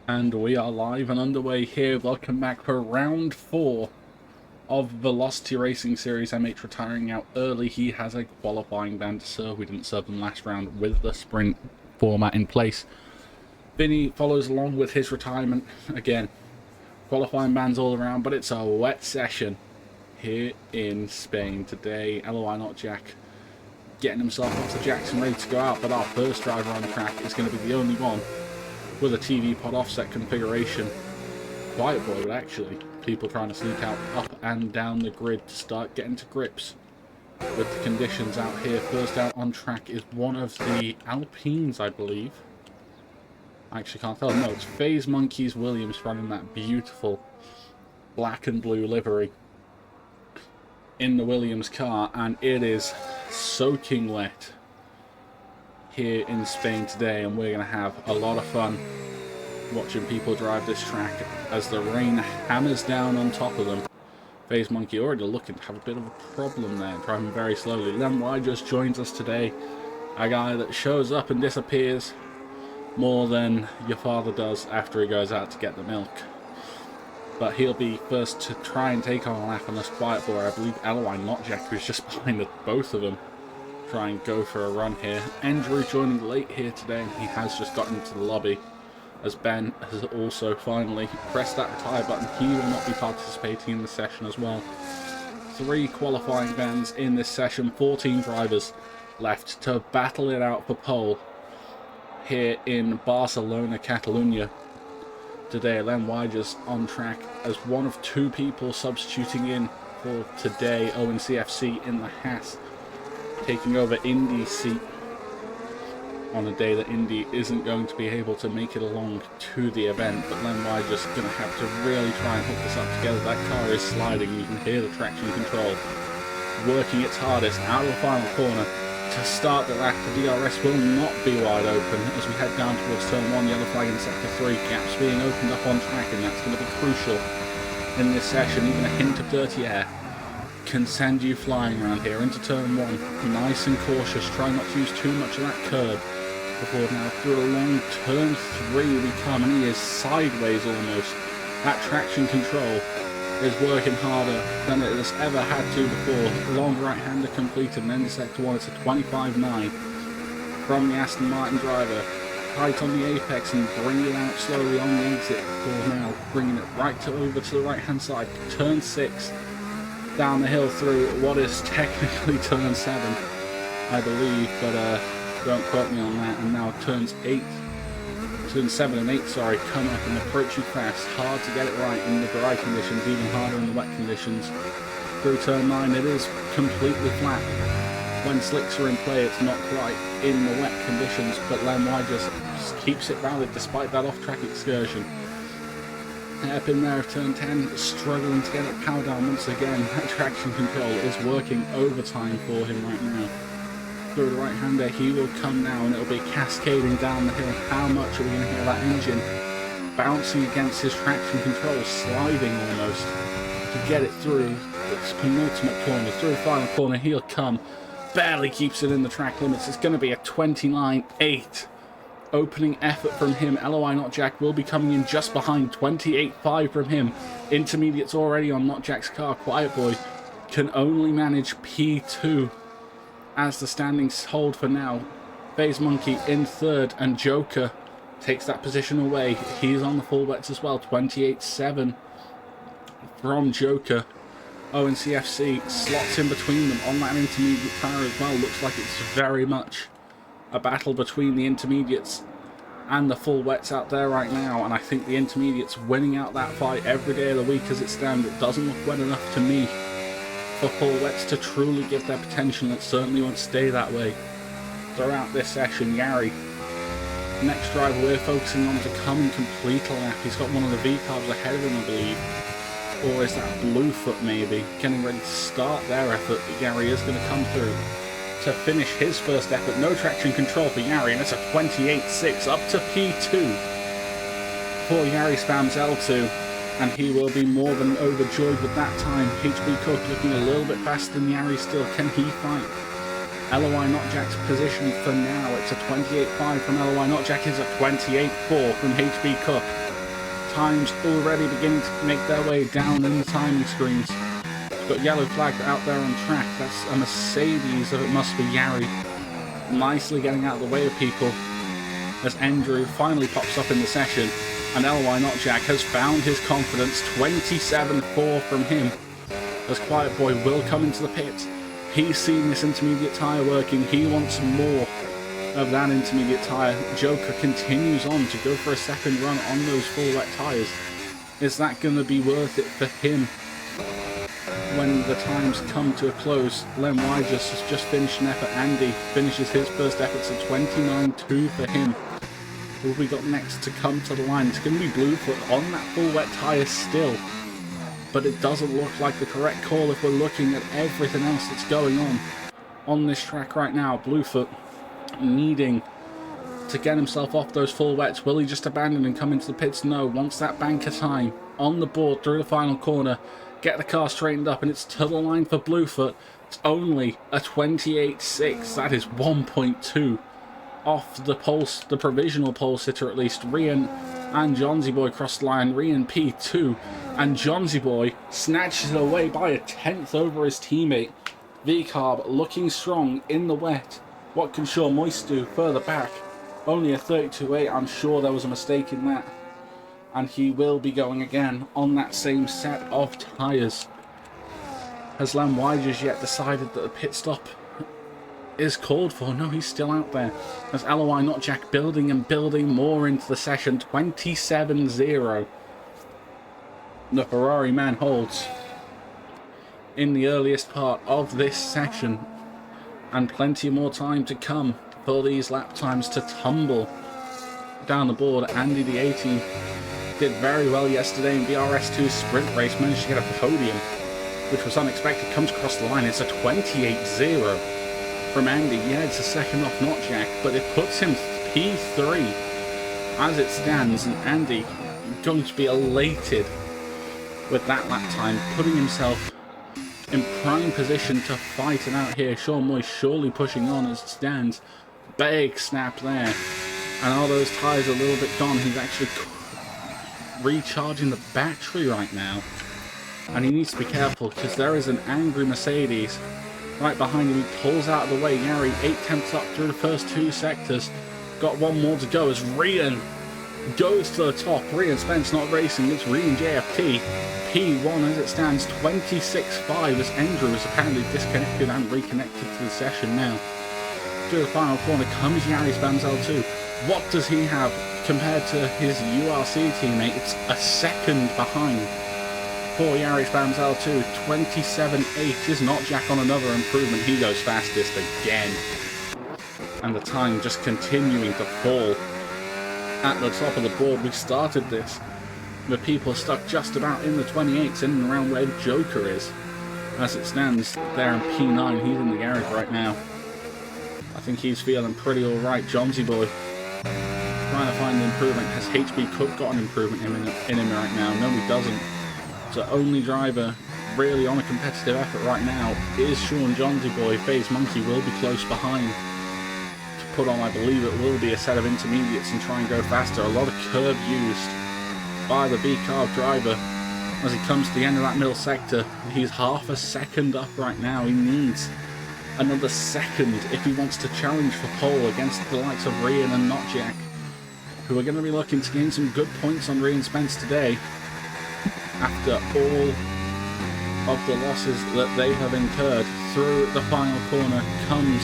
And we are live and underway here. Welcome back for round 4 of Velocity Racing Series. MH retiring out early. He has a qualifying ban to serve. We didn't serve him last round with the sprint format in place. Vinny follows along with his retirement. Again, qualifying bans all around, but it's a wet session here in Spain today. LOI Not Jack getting himself up to Jackson, ready to go out, but our first driver on the track is going to be the only one with a TV pod offset configuration. Quiet boy, but actually people trying to sneak out up and down the grid to start getting to grips with the conditions out here. First out on track is one of the Alpines, I believe. I actually can't tell. No, it's Phase Monkeys Williams running that beautiful black and blue livery in the Williams car, and it is soaking wet here in Spain today, and we're going to have a lot of fun watching people drive this track as the rain hammers down on top of them. Phase Monkey already looking to have a bit of a problem there, driving very slowly. Len Y just joins us today, a guy that shows up and disappears more than your father does after he goes out to get the milk. But he'll be first to try and take on a lap on this quiet boy. I believe LOI Not Jack, who's just behind the both of them, try and go for a run here. Andrew joining late here today, and he has just gotten into the lobby as Ben has also finally pressed that retire button. He will not be participating in the session as well. 3 qualifying bans in this session, 14 drivers left to battle it out for pole here in Barcelona, Catalonia today. Len Y just on track as one of 2 people substituting in for today. Owen CFC in the Haas, taking over Indy's seat on a day that Indy isn't going to be able to make it along to the event. But Len Y just going to have to really try and hook this up together. That car is sliding. You can hear the traction control working its hardest out of the final corner to start the lap. The DRS will not be wide open as we head down towards turn 1. Yellow flag in sector 3. Gaps being opened up on track, and that's going to be crucial in this session. Even a hint of dirty air can send you flying around here into turn 1. Nice and cautious, try not to use too much of that curb before now through a long turn 3 we come, and he is sideways almost. That traction control is working harder than it has ever had to before. Long right-hander completed, and then the sector 1, it's a 25.9 from the Aston Martin driver. Tight on the apex and bringing it out slowly on the exit for now, bringing it right over to the right-hand side. Turn 6. Down the hill through what is technically turn 7, I believe, but don't quote me on that. And now turn 7 and 8, sorry, come up and approach you fast. Hard to get it right in the dry conditions, even harder in the wet conditions. Through turn 9, it is completely flat. When slicks are in play, it's not quite in the wet conditions, but Len Y just keeps it valid despite that off-track excursion. Up in there of turn 10, struggling to get it power down once again. That traction control is working overtime for him right now. Through the right-hander, he will come now, and it'll be cascading down the hill. How much are we going to hear that engine bouncing against his traction control, sliding almost to get it through its penultimate corner. Through the final corner, he'll come. Barely keeps it in the track limits. It's going to be a 29.8. Opening effort from him. LOI Not Jack will be coming in just behind. 28.5 from him. Intermediates already on Not Jack's car. Quiet Boy can only manage P2 as the standings hold for now. Phase Monkey in 3rd, and Joker takes that position away. He's on the full wets as well. 28.7 from Joker. Owen CFC slots in between them on that intermediate tire as well. Looks like it's very much a battle between the intermediates and the full wets out there right now, and I think the intermediates winning out that fight every day of the week as it stands. It doesn't look wet enough to me for full wets to truly give their potential, and it certainly won't stay that way throughout this session. Yari, next driver we're focusing on to come and complete a lap. He's got one of the V-carbs ahead of him, I believe. Or is that Bluefoot maybe? Getting ready to start their effort, but Yari is going to come through to finish his first effort. No traction control for Yari, and it's a 28.6 up to P2. Poor Yari spams L2, and he will be more than overjoyed with that time. HB Cook looking a little bit faster than Yari still. Can he fight? LOI Not Jack's position for now. It's a 28.5 from LOI Not Jack. Is a 28.4 from HB Cook. times already beginning to make their way down in the timing screens. Got yellow flag out there on track. That's a Mercedes, so it must be Yari. Nicely getting out of the way of people as Andrew finally pops up in the session. And LY Not Jack has found his confidence. 27.4 from him. As Quiet Boy will come into the pit. He's seen this intermediate tyre working. He wants more of that intermediate tyre. Joker continues on to go for a second run on those full wet tyres. Is that going to be worth it for him? When the times come to a close, Len Wygers has just finished an effort. Andy finishes his first efforts at 29.2 for him. Who have we got next to come to the line? It's going to be Bluefoot on that full wet tyre still. But it doesn't look like the correct call if we're looking at everything else that's going on this track right now. Bluefoot needing to get himself off those full wets. Will he just abandon and come into the pits? No. Wants that banker time on the board through the final corner. Get the car straightened up, and it's to the line for Bluefoot. It's only a 28.6. That is 1.2 off the pulse, the provisional pole sitter at least. Rian and Johnsy Boy cross the line. Rian P2, and Johnsy Boy snatches it away by a 10th over his teammate. V-Carb looking strong in the wet. What can Shaw Moist do further back? Only a 32.8. I'm sure there was a mistake in that. And he will be going again on that same set of tyres. Has Len Wygers yet decided that the pit stop is called for? No, he's still out there. As LOI Not Jack building and building more into the session. 27.0. The Ferrari man holds in the earliest part of this session. And plenty more time to come for these lap times to tumble down the board. Andy the 18 did very well yesterday in BRS2 sprint race, managed to get a podium, which was unexpected. Comes across the line. It's a 28.0 from Andy. Yeah, it's a second off Not Jack, but it puts him P3 as it stands, and Andy going to be elated with that lap time, putting himself in prime position to fight it out here. Sean Moy surely pushing on as it stands. Big snap there. And are those tyres a little bit gone? He's actually recharging the battery right now. And he needs to be careful because there is an angry Mercedes right behind him. He pulls out of the way. Yari 8/10 up through the first two sectors. Got one more to go as Rian goes to the top. Rian Spence not racing. It's Rian JFT. P1 as it stands. 26.5 as Andrew is apparently disconnected and reconnected to the session now. Through the final corner comes Yari Spence L2. What does he have compared to his URC teammate? It's a second behind for Yari Spams L2. 27.8 is Not Jack on another improvement. He goes fastest again. And the time just continuing to fall at the top of the board. We started this with people stuck just about in the 28s, in and around where Joker is. As it stands there in P9, he's in the garage right now. I think he's feeling pretty alright. Johnsy Boy trying to find the improvement. Has HB Cook got an improvement in him right now? No, he doesn't. So only driver really on a competitive effort right now is Sean Johnsy Boy. FaZe Monkey will be close behind to put on, I believe it will be a set of intermediates and try and go faster. A lot of curb used by the B-Carb driver as he comes to the end of that middle sector. He's half a second up right now. He needs another second if he wants to challenge for pole against the likes of Rian and Not Jack, who are going to be looking to gain some good points on Rian Spence today after all of the losses that they have incurred. Through the final corner comes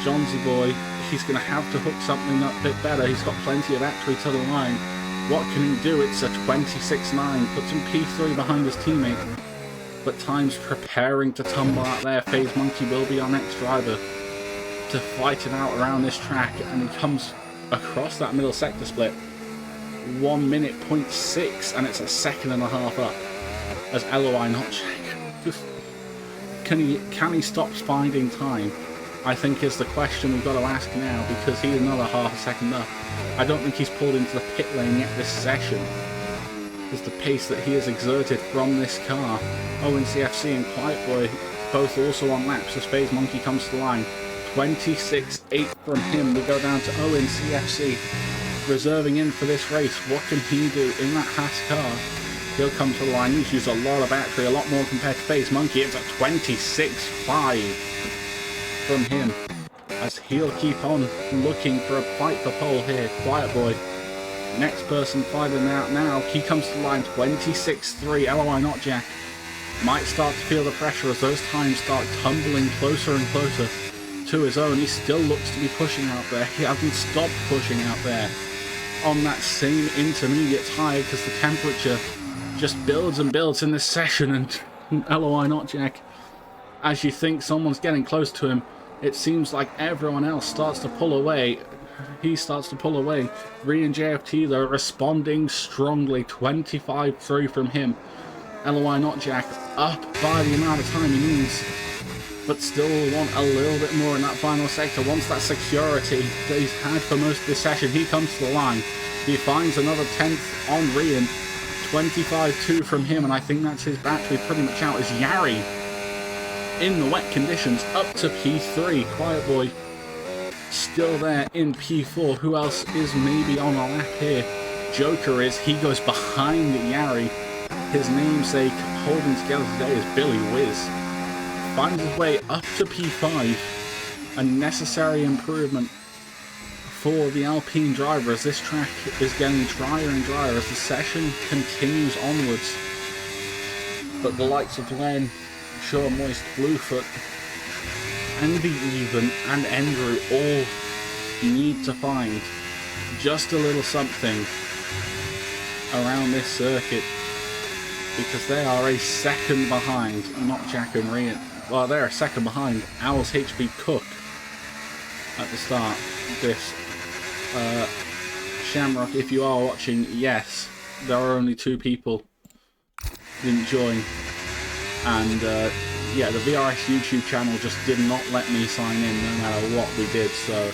Johnsy Boy. He's going to have to hook something up a bit better. He's got plenty of battery to the line. What can he do? It's a 26.9, puts him P3 behind his teammate. But time's preparing to tumble out there. FaZe Monkey will be our next driver to fight it out around this track, and he comes across that middle sector split. 1 minute 0.6, and it's a second and a half up as LOI Not Jack. Can he stop finding time? I think is the question we've got to ask now, because he's another half a second up. I don't think he's pulled into the pit lane yet this session. Is the pace that he has exerted from this car. ONCFC and Quiet Boy both also on laps as FaZe Monkey comes to the line. 26.8 from him. We go down to ONCFC reserving in for this race. What can he do in that Haas car? He'll come to the line. He's used a lot of battery, a lot more compared to Face Monkey. It's a 26.5 from him, as he'll keep on looking for a fight for pole here. Quiet Boy, next person fighting out now. He comes to the line, 26.3. LOI Not Jack might start to feel the pressure as those times start tumbling closer and closer to his own. He still looks to be pushing out there. He hasn't stopped pushing out there on that same intermediate tire, because the temperature just builds and builds in this session. And LOI Not Jack, as you think someone's getting close to him, it seems like everyone else starts to pull away. He starts to pull away. Ree and JFT, though, responding strongly. 25.3 from him. LOI Not Jack up by the amount of time he needs, but still want a little bit more in that final sector. Wants that security that he's had for most of this session. He comes to the line. He finds another 10th on Rian. 25.2 from him, and I think that's his battery pretty much out, as Yari in the wet conditions up to P3. Quiet Boy still there in P4. Who else is maybe on a lap here? Joker is. He goes behind Yari. His namesake holding together today is Billy Wiz. Finds his way up to P5. A necessary improvement for the Alpine driver, as this track is getting drier and drier as the session continues onwards. But the likes of Len, Shaw Moist, Bluefoot, Andy Even and Andrew all need to find just a little something around this circuit, because they are a second behind. Not Jack and Rian. Well, they're a second behind Owls HB Cook at the start of this. Shamrock, if you are watching, yes, there are only 2 people who didn't join, and yeah, the VRS YouTube channel just did not let me sign in no matter what we did, so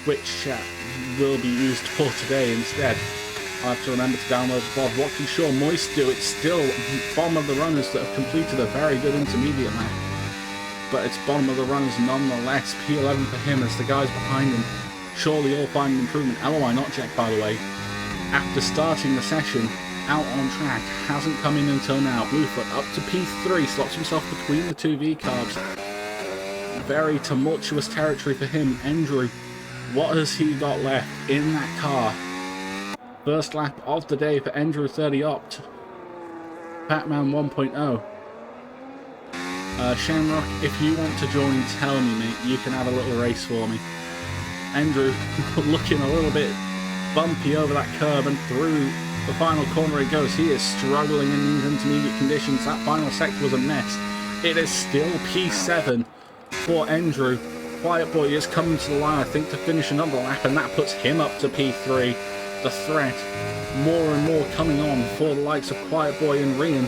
Twitch chat will be used for today instead. I have to remember to download the VOD. What can Shaw Moist do? It's still bottom of the runners that have completed a very good intermediate lap, but it's bottom of the runners nonetheless. P11 for him as the guys behind him surely all find an improvement. LOI Not Jack, by the way, after starting the session out on track, hasn't come in until now. Bluefoot up to P3, slots himself between the 2 V-carbs. Very tumultuous territory for him. Andrew, what has he got left in that car? First lap of the day for Andrew 30 Opt. Batman 1.0. Shamrock, if you want to join, tell me, mate. You can have a little race for me. Andrew looking a little bit bumpy over that curb, and through the final corner he goes. He is struggling in these intermediate conditions. That final sector was a mess. It is still P7 for Andrew. Quiet Boy is coming to the line, I think, to finish another lap, and that puts him up to P3. The threat more and more coming on for the likes of Quiet Boy and Rian,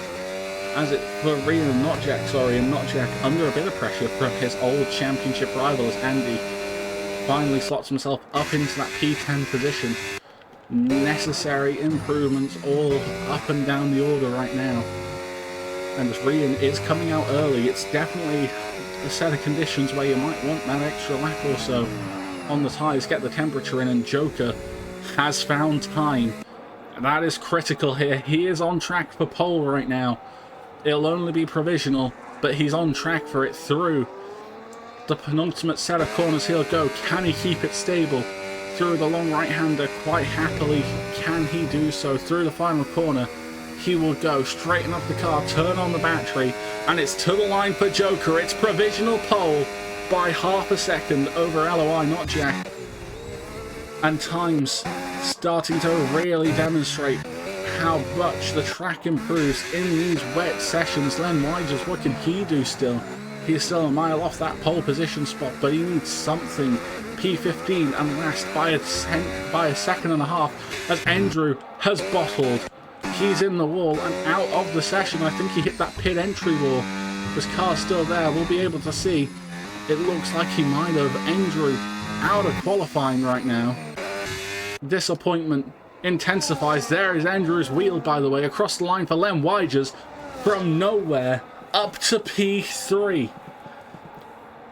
as it for Rian and Not Jack, and Not Jack under a bit of pressure from his old championship rival, as Andy finally slots himself up into that P10 position. Necessary improvements all up and down the order right now. And as Rian is coming out early, it's definitely a set of conditions where you might want that extra lap or so on the tyres, get the temperature in, and Joker has found time. That is critical here. He is on track for pole right now. It'll only be provisional, but he's on track for it through the penultimate set of corners. He'll go. Can he keep it stable through the long right-hander? Quite happily can he do so. Through the final corner he will go, straighten up the car, turn on the battery, and it's to the line for Joker. It's provisional pole by half a second over LOI Not Jack, and times starting to really demonstrate how much the track improves in these wet sessions. Len Widgers, what can he do still? He's still a mile off that pole position spot, but he needs something. P15 and last by a second and a half, as Andrew has bottled. He's in the wall and out of the session. I think he hit that pit entry wall. His car's still there. We'll be able to see. It looks like he might have. Andrew out of qualifying right now. Disappointment intensifies. There is Andrew's wheel, by the way, across the line for Len Widgers from nowhere up to P3.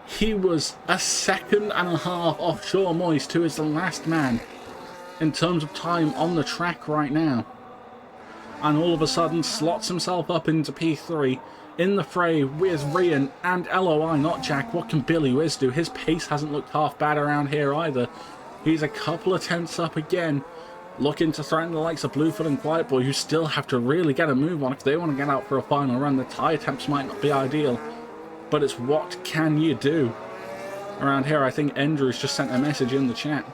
He was a second and a half off Shaw Moist, who is the last man in terms of time on the track right now. And all of a sudden slots himself up into P3 in the fray with Rian and LOI, not Jack. What can Billy Wiz do? His pace hasn't looked half bad around here either. He's a couple of tenths up again, looking to threaten the likes of Bluefoot and Quiet Boy, who still have to really get a move on if they want to get out for a final run. The tie attempts might not be ideal, but it's what can you do? Around here, I think Andrew's just sent a message in the chat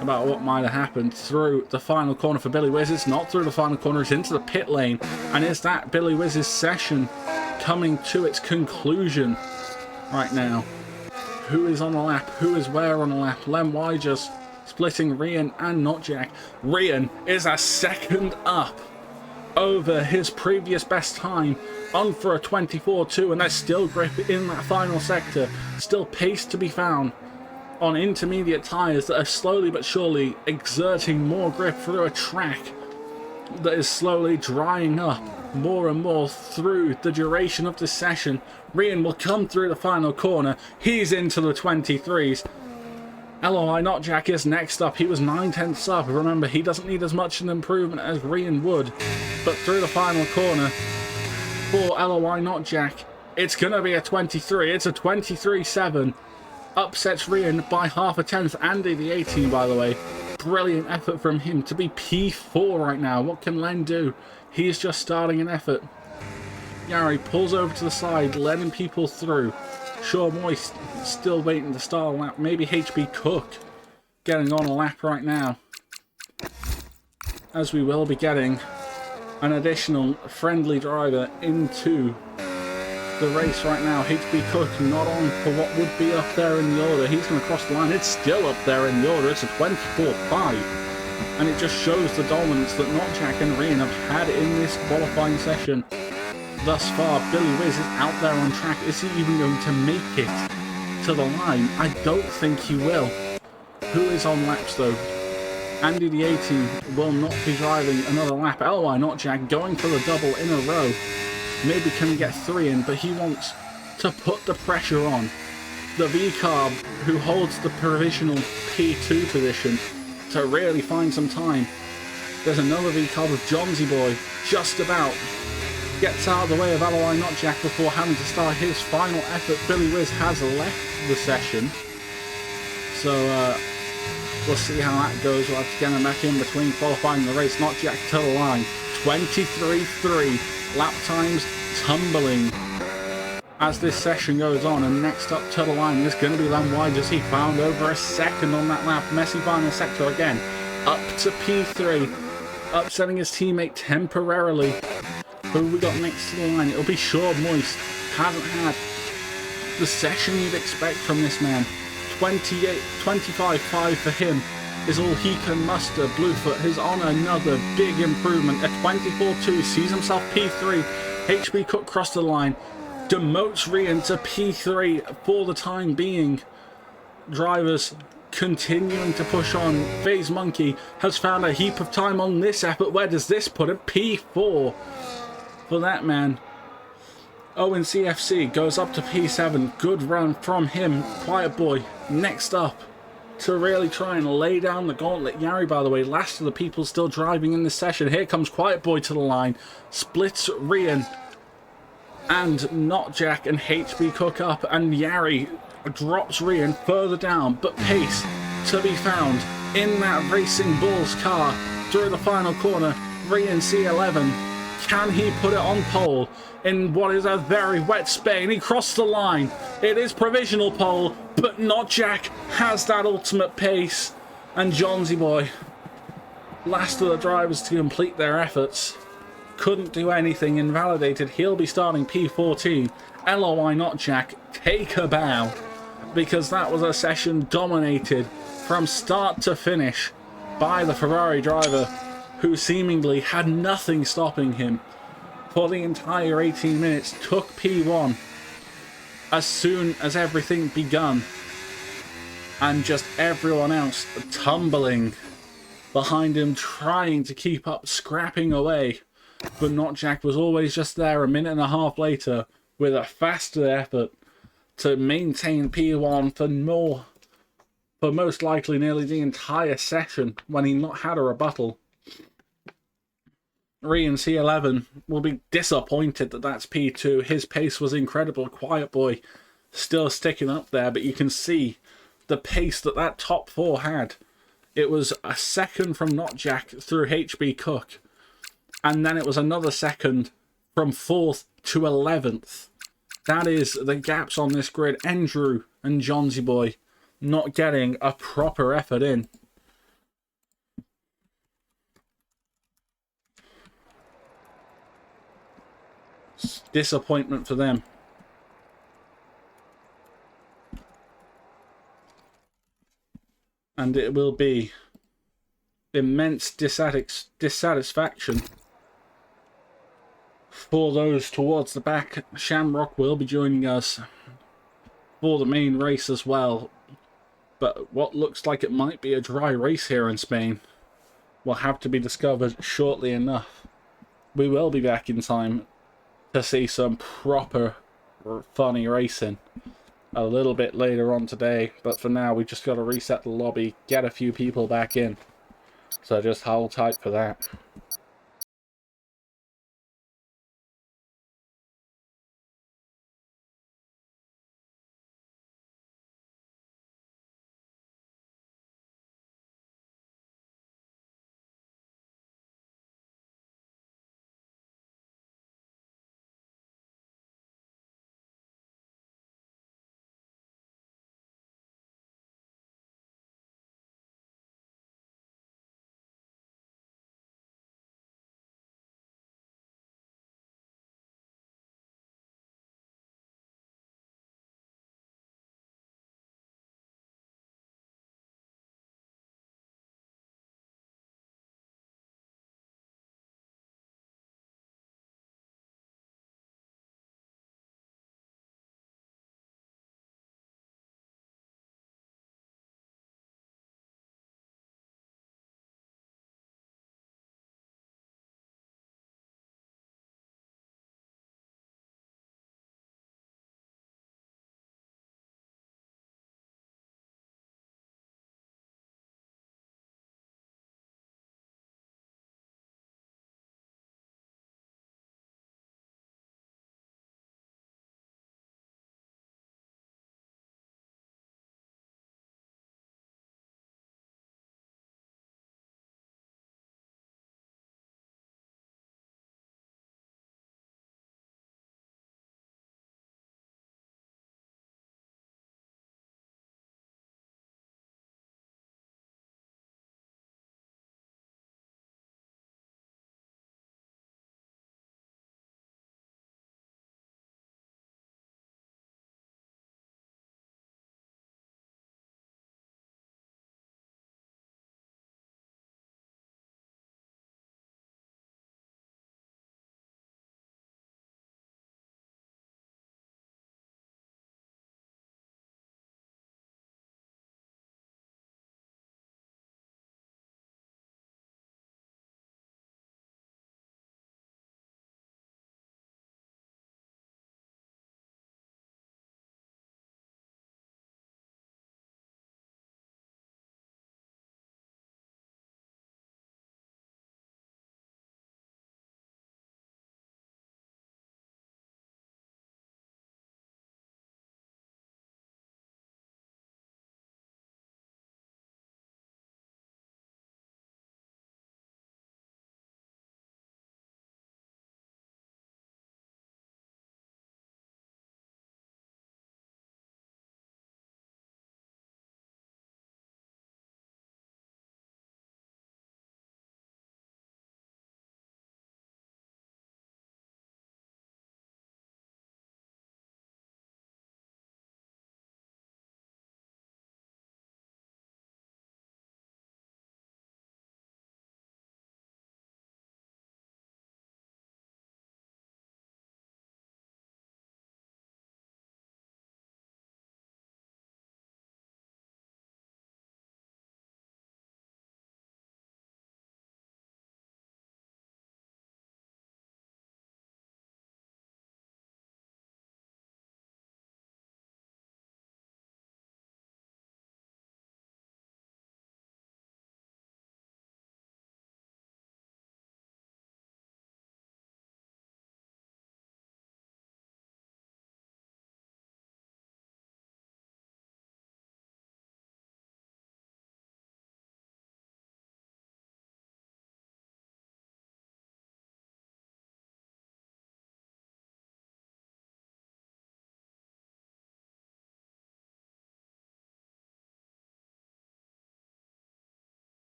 about what might have happened through the final corner for Billy Wiz. It's not through the final corner, it's into the pit lane. And is that Billy Wiz's session coming to its conclusion right now? Who is on the lap? Who is where on the lap? Lem Y just splitting Rian and not Jack. Rian is a second up over his previous best time, on for a 24-2, and there's still grip in that final sector. Still pace to be found on intermediate tyres that are slowly but surely exerting more grip through a track that is slowly drying up more and more through the duration of this session. Rian will come through the final corner. He's into the 23s. LOI Not Jack is next up. He was 9/10ths up. Remember, he doesn't need as much an improvement as Rian would. But through the final corner for LOI Not Jack, it's going to be a 23. It's a 23-7. Upsets Rian by half a tenth. Andy the 18, by the way. Brilliant effort from him to be P4 right now. What can Len do? He's just starting an effort. Yari pulls over to the side, letting people through. Shaw Moist still waiting to start a lap. Maybe HB Cook getting on a lap right now, as we will be getting an additional friendly driver into the race right now. HB Cook not on for what would be up there in the order. He's going to cross the line. It's still up there in the order. It's a 24-5. And it just shows the dominance that Not Jack and Rian have had in this qualifying session thus far. Billy Wiz is out there on track. Is he even going to make it to the line? I don't think he will. Who is on laps though? Andy the 18 will not be driving another lap. LY Not Jack going for the double in a row. Maybe can he get 3 in, but he wants to put the pressure on the V-Carb, who holds the provisional P2 position, to really find some time. There's another V-Carb of Johnsy Boy just about gets out of the way of LOI Not Jack before having to start his final effort. Billy Wiz has left the session, so we'll see how that goes. We'll have to get him back in between qualifying the race. Not Jack to the line. 23-3. Lap times tumbling as this session goes on, and next up to the line is going to be Len Wide as he found over a second on that lap. Messy final sector again, up to P3, upsetting his teammate temporarily. Who we got next to the line? It'll be Shaw Moist. Hasn't had the session you'd expect from this man. 25-5 for him is all he can muster. Bluefoot is on another big improvement. A 24-2, sees himself P3. HB Cook crossed the line, demotes Rian to P3 for the time being. Drivers continuing to push on. FaZe Monkey has found a heap of time on this effort. Where does this put him? P4 for that man. Owen CFC goes up to P7. Good run from him. Quiet Boy next up to really try and lay down the gauntlet. Yari, by the way, last of the people still driving in this session. Here comes Quiet Boy to the line. Splits Rian and Not Jack and HB Cook up. And Yari drops Rian further down. But pace to be found in that Racing Bulls car through the final corner. Rian C11. Can he put it on pole in what is a very wet Spain? He crossed the line. It is provisional pole, but Not Jack has that ultimate pace. And Johnsy Boy, last of the drivers to complete their efforts, couldn't do anything. Invalidated. He'll be starting P14. LOI Not Jack, take a bow, because that was a session dominated from start to finish by the Ferrari driver, who seemingly had nothing stopping him for the entire 18 minutes, took P1 as soon as everything begun, and just everyone else tumbling behind him, trying to keep up, scrapping away. But Not Jack was always just there a minute and a half later with a faster effort to maintain P1 for most likely nearly the entire session when he not had a rebuttal. Rian C11 will be disappointed that that's P2. His pace was incredible. Quiet Boy still sticking up there, but you can see the pace that that top four had. It was a second from Notjack through HB Cook, and then it was another second from 4th to 11th. That is the gaps on this grid. Andrew and Johnsy Boy not getting a proper effort in. Disappointment for them. And it will be immense dissatisfaction for those towards the back. Shamrock will be joining us for the main race as well. But what looks like it might be a dry race here in Spain will have to be discovered shortly enough. We will be back in time to see some proper funny racing a little bit later on today, but for now we just got to reset the lobby, get a few people back in, so just hold tight for that.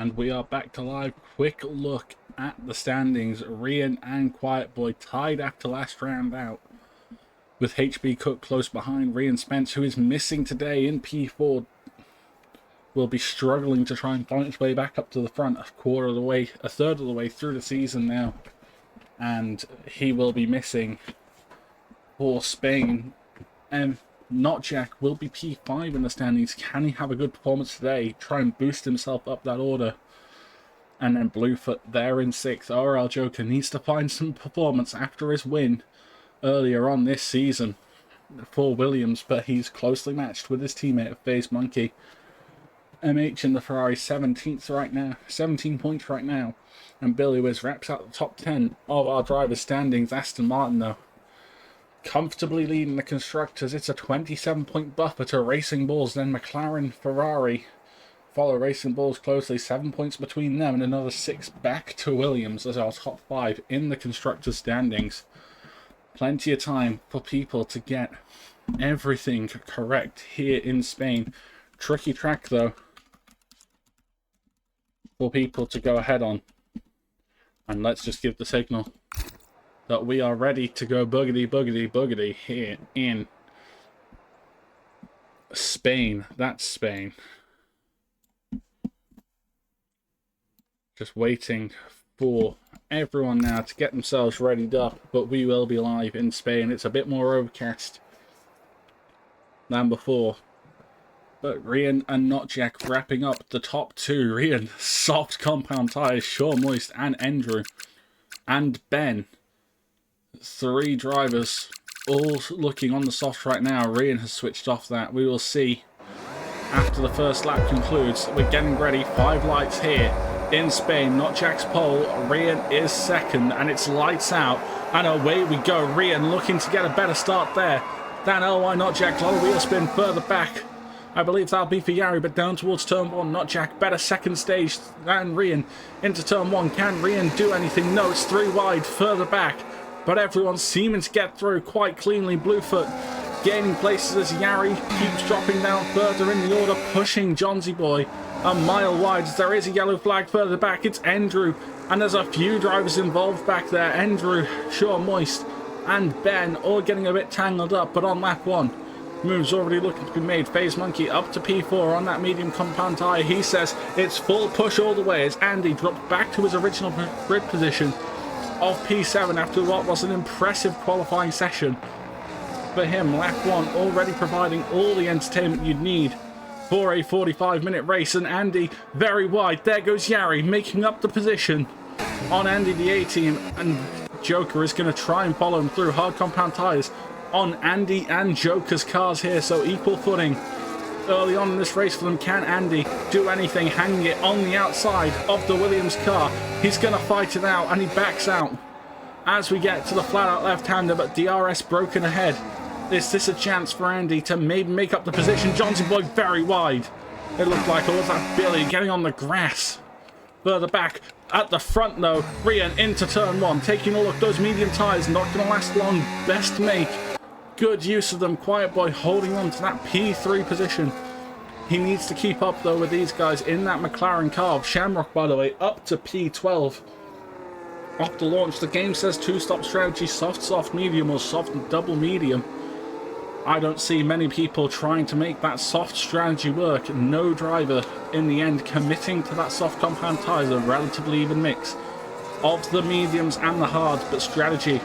And we are back to live. Quick look at the standings. Rian and Quiet Boy tied after last round out, with HB Cook close behind. Rian Spence, who is missing today in P4, will be struggling to try and find its way back up to the front a third of the way through the season now. And he will be missing for Spain. And Not Jack will be P5 in the standings. Can he have a good performance today? Try and boost himself up that order. And then Bluefoot there in 6th. RL Joker needs to find some performance after his win earlier on this season for Williams, but he's closely matched with his teammate FaZe Monkey. MH in the Ferrari 17th right now, 17 points right now. And Billy Wiz wraps out the top 10 of our drivers' standings. Aston Martin, though, comfortably leading the constructors. It's a 27-point buffer to Racing Bulls, then McLaren, Ferrari follow Racing Bulls closely. 7 points between them and another 6 back to Williams as our top 5 in the constructors' standings. Plenty of time for people to get everything correct here in Spain. Tricky track, though, for people to go ahead on. And let's just give the signal that we are ready to go boogity, boogity, boogity here in Spain. That's Spain. Just waiting for everyone now to get themselves readied up, but we will be live in Spain. It's a bit more overcast than before. But Rian and Not Jack wrapping up the top 2. Rian, soft compound tyres, Sure Moist and Andrew. And Ben. 3 drivers all looking on the soft right now. Rian has switched off that. We will see after the first lap concludes. We're getting ready. 5 lights here in Spain. Not Jack's pole. Rian is 2nd, and it's lights out. And away we go. Rian looking to get a better start there than LY Not Jack. Low wheel spin further back. I believe that'll be for Yari, but down towards turn 1. Not Jack. Better second stage than Rian into turn 1. Can Rian do anything? No, it's 3 wide further back. But everyone's seeming to get through quite cleanly. Bluefoot gaining places as Yari keeps dropping down further in the order, pushing Johnsy Boy a mile wide. There is a yellow flag further back. It's Andrew, and there's a few drivers involved back there. Andrew, Sure Moist, and Ben all getting a bit tangled up. But on lap 1, moves already looking to be made. FaZe Monkey up to P4 on that medium compound tyre. He says it's full push all the way as Andy dropped back to his original grid position of P7 after what was an impressive qualifying session for him. Lap 1 already providing all the entertainment you'd need for a 45-minute race, and Andy very wide. There goes Yari making up the position on Andy the A-team, and Joker is going to try and follow him through. Hard compound tyres on Andy and Joker's cars here, so equal footing early on in this race for them. Can Andy do anything? Hanging it on the outside of the Williams car. He's going to fight it out, and he backs out as we get to the flat-out left-hander, but DRS broken ahead. Is this a chance for Andy to maybe make up the position? Johnson Boy very wide. It looked like, or was that Billy getting on the grass? Further back at the front, though, Rian into turn 1. Taking a look, those medium tyres not going to last long. Best make good use of them. Quiet Boy holding on to that P3 position. He needs to keep up, though, with these guys in that McLaren car. Shamrock, by the way, up to P12. Off the launch, the game says 2-stop strategy, soft, soft, medium, or soft and double medium. I don't see many people trying to make that soft strategy work. No driver, in the end, committing to that soft compound tyres. A relatively even mix of the mediums and the hards, but strategy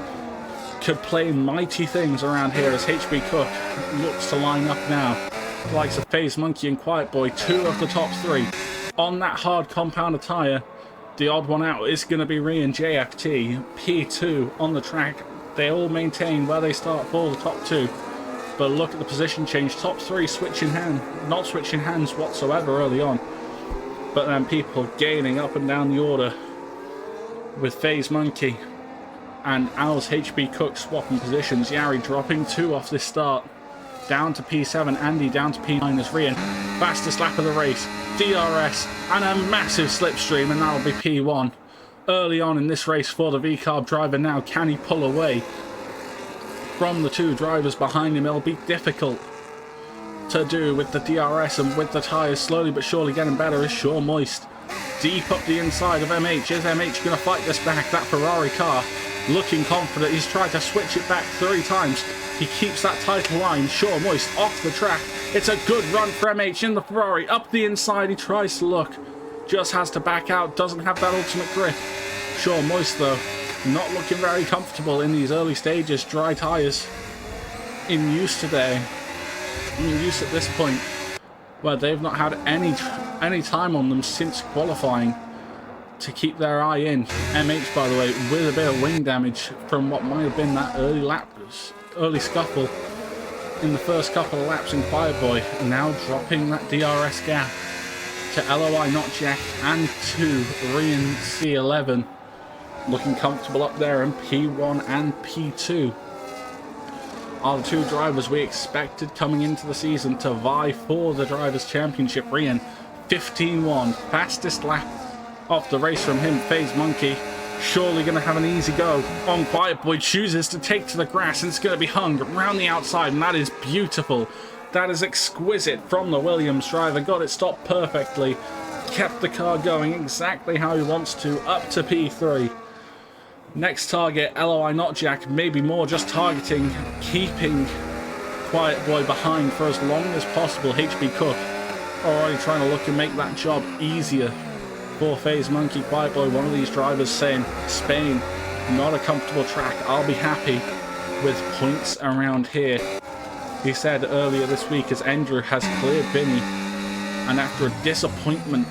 could play mighty things around here as HB Cook looks to line up now. The likes of FaZe Monkey and Quiet Boy, 2 of the top 3 on that hard compound tyre. The odd one out is going to be Rian JFT, P2 on the track. They all maintain where they start for the top 2. But look at the position change. Top 3 switching hand, not switching hands whatsoever early on. But then people gaining up and down the order with FaZe Monkey and Al's HB Cook swapping positions. Yari dropping 2 off this start. Down to P7, Andy down to P9 as Rian. Fastest lap of the race. DRS and a massive slipstream, and that'll be P1. Early on in this race for the VCarb driver now. Can he pull away from the 2 drivers behind him? It'll be difficult to do with the DRS and with the tyres slowly but surely getting better as Sure Moist deep up the inside of MH. Is MH going to fight this back? That Ferrari car looking confident. He's tried to switch it back 3 times. He keeps that title line. Sure Moist off the track. It's a good run for MH in the Ferrari. Up the inside, he tries to look. Just has to back out. Doesn't have that ultimate grip. Sure Moist, though, not looking very comfortable in these early stages. Dry tyres in use today. In use at this point, where they've not had any time on them since qualifying to keep their eye in. MH, by the way, with a bit of wing damage from what might have been that early scuffle in the first couple of laps in Quiet Boy, now dropping that DRS gap to LOI Not Jack and to Rian C11, looking comfortable up there in P1 and P2. Are the 2 drivers we expected coming into the season to vie for the Drivers' Championship. Rian 15-1, fastest lap of the race from him. FaZe Monkey surely going to have an easy go on Quiet Boy. Chooses to take to the grass, and it's going to be hung around the outside, and that is beautiful. That is exquisite from the Williams driver. Got it stopped perfectly. Kept the car going exactly how he wants to, up to P3. Next target, LOI Not Jack, maybe more just targeting, keeping Quiet Boy behind for as long as possible. HB Cook already trying to look and make that job easier for FaZe Monkey. Quiet Boy, one of these drivers saying, Spain, not a comfortable track. I'll be happy with points around here. He said earlier this week as Andrew has cleared Vinny, and after a disappointment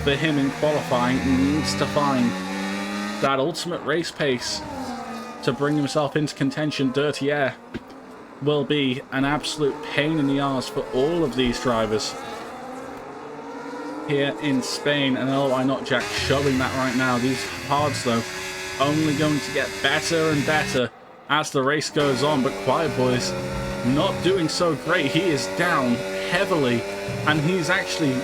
for him in qualifying, he needs to find that ultimate race pace to bring himself into contention. Dirty Air will be an absolute pain in the arse for all of these drivers here in Spain, and LOI Not Jack showing that right now. These hards, though, only going to get better and better as the race goes on, but Quiet Boy's not doing so great. He is down heavily, and he's actually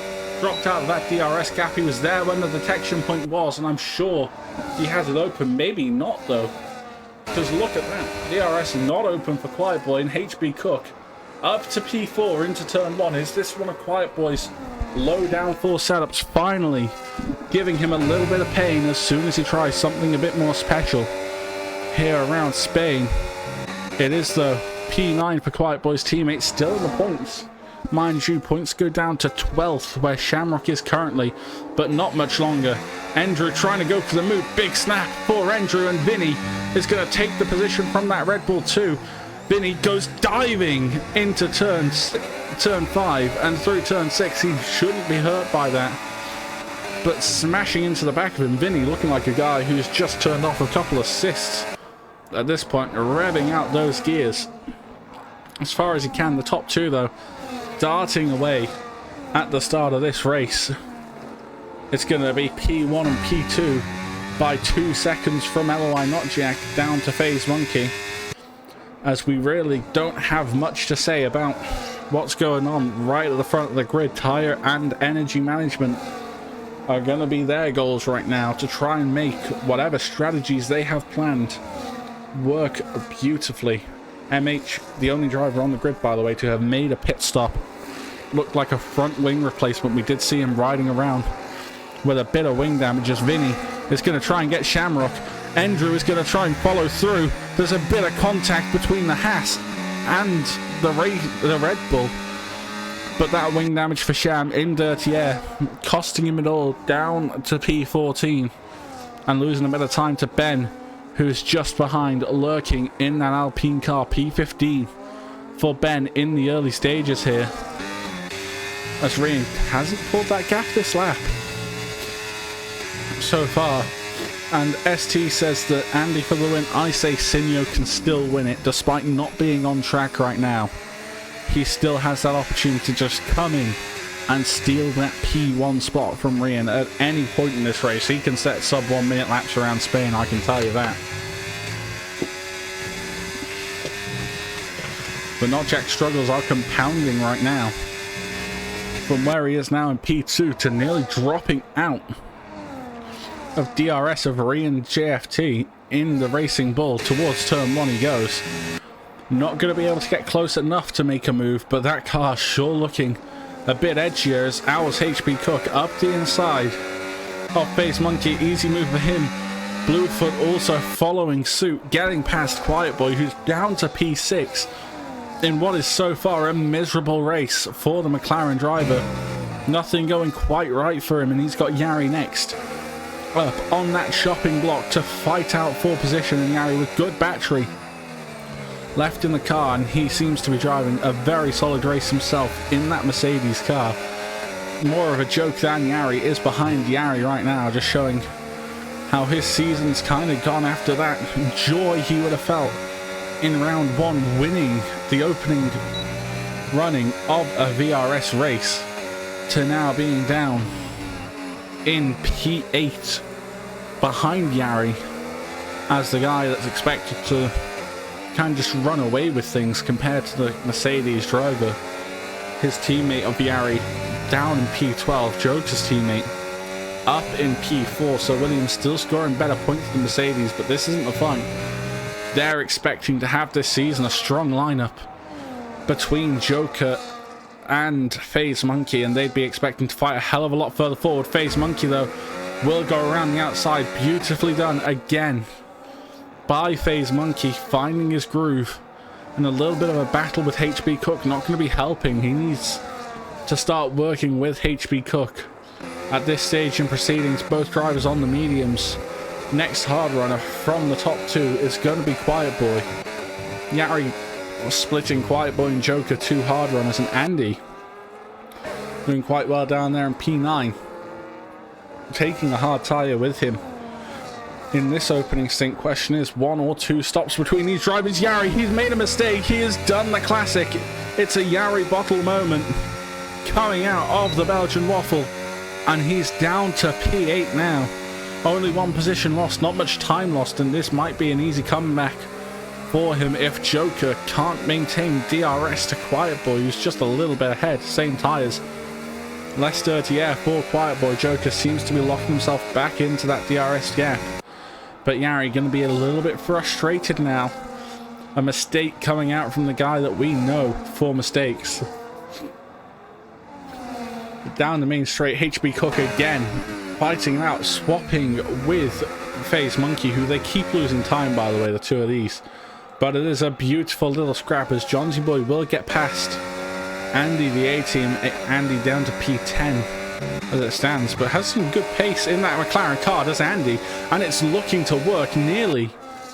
dropped out of that DRS gap. He was there when the detection point was, and I'm sure he has it open. Maybe not, though, because look at that. DRS not open for Quiet Boy, and HB Cook up to P4 into turn 1. Is this one of Quiet Boy's low downforce setups finally giving him a little bit of pain as soon as he tries something a bit more special here around Spain? It is, though, P9 for Quiet Boy's teammates, still in the points. Mind you, points go down to 12th, where Shamrock is currently, but not much longer. Andrew trying to go for the move. Big snap for Andrew, and Vinny is going to take the position from that Red Bull 2. Vinny goes diving into turn 5, and through turn 6. He shouldn't be hurt by that, but smashing into the back of him. Vinny looking like a guy who's just turned off a couple assists at this point, revving out those gears as far as he can. The top 2, though, darting away at the start of this race. It's going to be P1 and P2 by 2 seconds from LOI Not Jack down to FaZe Monkey, as we really don't have much to say about what's going on right at the front of the grid. Tyre and energy management are going to be their goals right now, to try and make whatever strategies they have planned work beautifully. MH, the only driver on the grid, by the way, to have made a pit stop. Looked like a front wing replacement. We did see him riding around with a bit of wing damage, as Vinny is going to try and get Shamrock. Andrew is going to try and follow through. There's a bit of contact between the Haas and the Red Bull, but that wing damage for Sham in Dirty Air, costing him it all, down to P14, and losing a bit of time to Ben, who's just behind, lurking in that Alpine car. P15 for Ben in the early stages here, as Rian hasn't pulled that gap this lap so far. And ST says that Andy for the win. I say Sinyo can still win it, despite not being on track right now. He still has that opportunity to just come in and steal that P1 spot from Rian at any point in this race. He can set sub 1 minute laps around Spain, I can tell you that. But Not Jack's struggles are compounding right now, from where he is now in P2 to nearly dropping out of DRS of Rian JFT in the Racing Bull. Towards turn 1 he goes. Not going to be able to get close enough to make a move, but that car sure looking a bit edgier as ours HB Cook up the inside of Face Monkey. Easy move for him. Bluefoot also following suit, getting past Quiet Boy, who's down to P6 in what is so far a miserable race for the McLaren driver. Nothing going quite right for him, and he's got Yari next up on that shopping block to fight out for position, and Yari with good battery left in the car, and he seems to be driving a very solid race himself in that Mercedes car. More of a joke than Yari is behind Yari right now, just showing how his season's kind of gone after that joy he would have felt in round one, winning the opening running of a VRS race, to now being down in P8 behind Yari as the guy that's expected to kind of just run away with things compared to the Mercedes driver. His teammate of Yari down in P12, Joker's teammate up in P4, so Williams still scoring better points than Mercedes, but this isn't the fun. They're expecting to have this season a strong lineup between Joker and FaZe Monkey, and they'd be expecting to fight a hell of a lot further forward. FaZe Monkey, though, will go around the outside. Beautifully done again by FaZe Monkey, finding his groove. And a little bit of a battle with HB Cook, not going to be helping. He needs to start working with HB Cook. At this stage in proceedings, both drivers on the mediums. Next hard runner from the top two is going to be Quiet Boy. Yari splitting Quiet Boy and Joker, two hard runners, and Andy doing quite well down there in P9, taking a hard tire with him in this opening stint. Question is, one or two stops between these drivers. Yari, he's made a mistake. He has done the classic. It's a Yari bottle moment coming out of the Belgian waffle, and he's down to P8 now. Only one position lost, not much time lost, and this might be an easy comeback for him if Joker can't maintain DRS to Quiet Boy, who's just a little bit ahead. Same tires, less dirty air for Quiet Boy. Joker seems to be locking himself back into that DRS gap, but Yari going to be a little bit frustrated now. A mistake coming out from the guy that we know for mistakes. Down the main straight, HB Cook again fighting out, swapping with FaZe Monkey, who they keep losing time, by the way, the two of these. But it is a beautiful little scrap as Johnsy Boy will get past Andy, the A-team. Andy down to P10 as it stands, but has some good pace in that McLaren car, does Andy, and it's looking to work. Nearly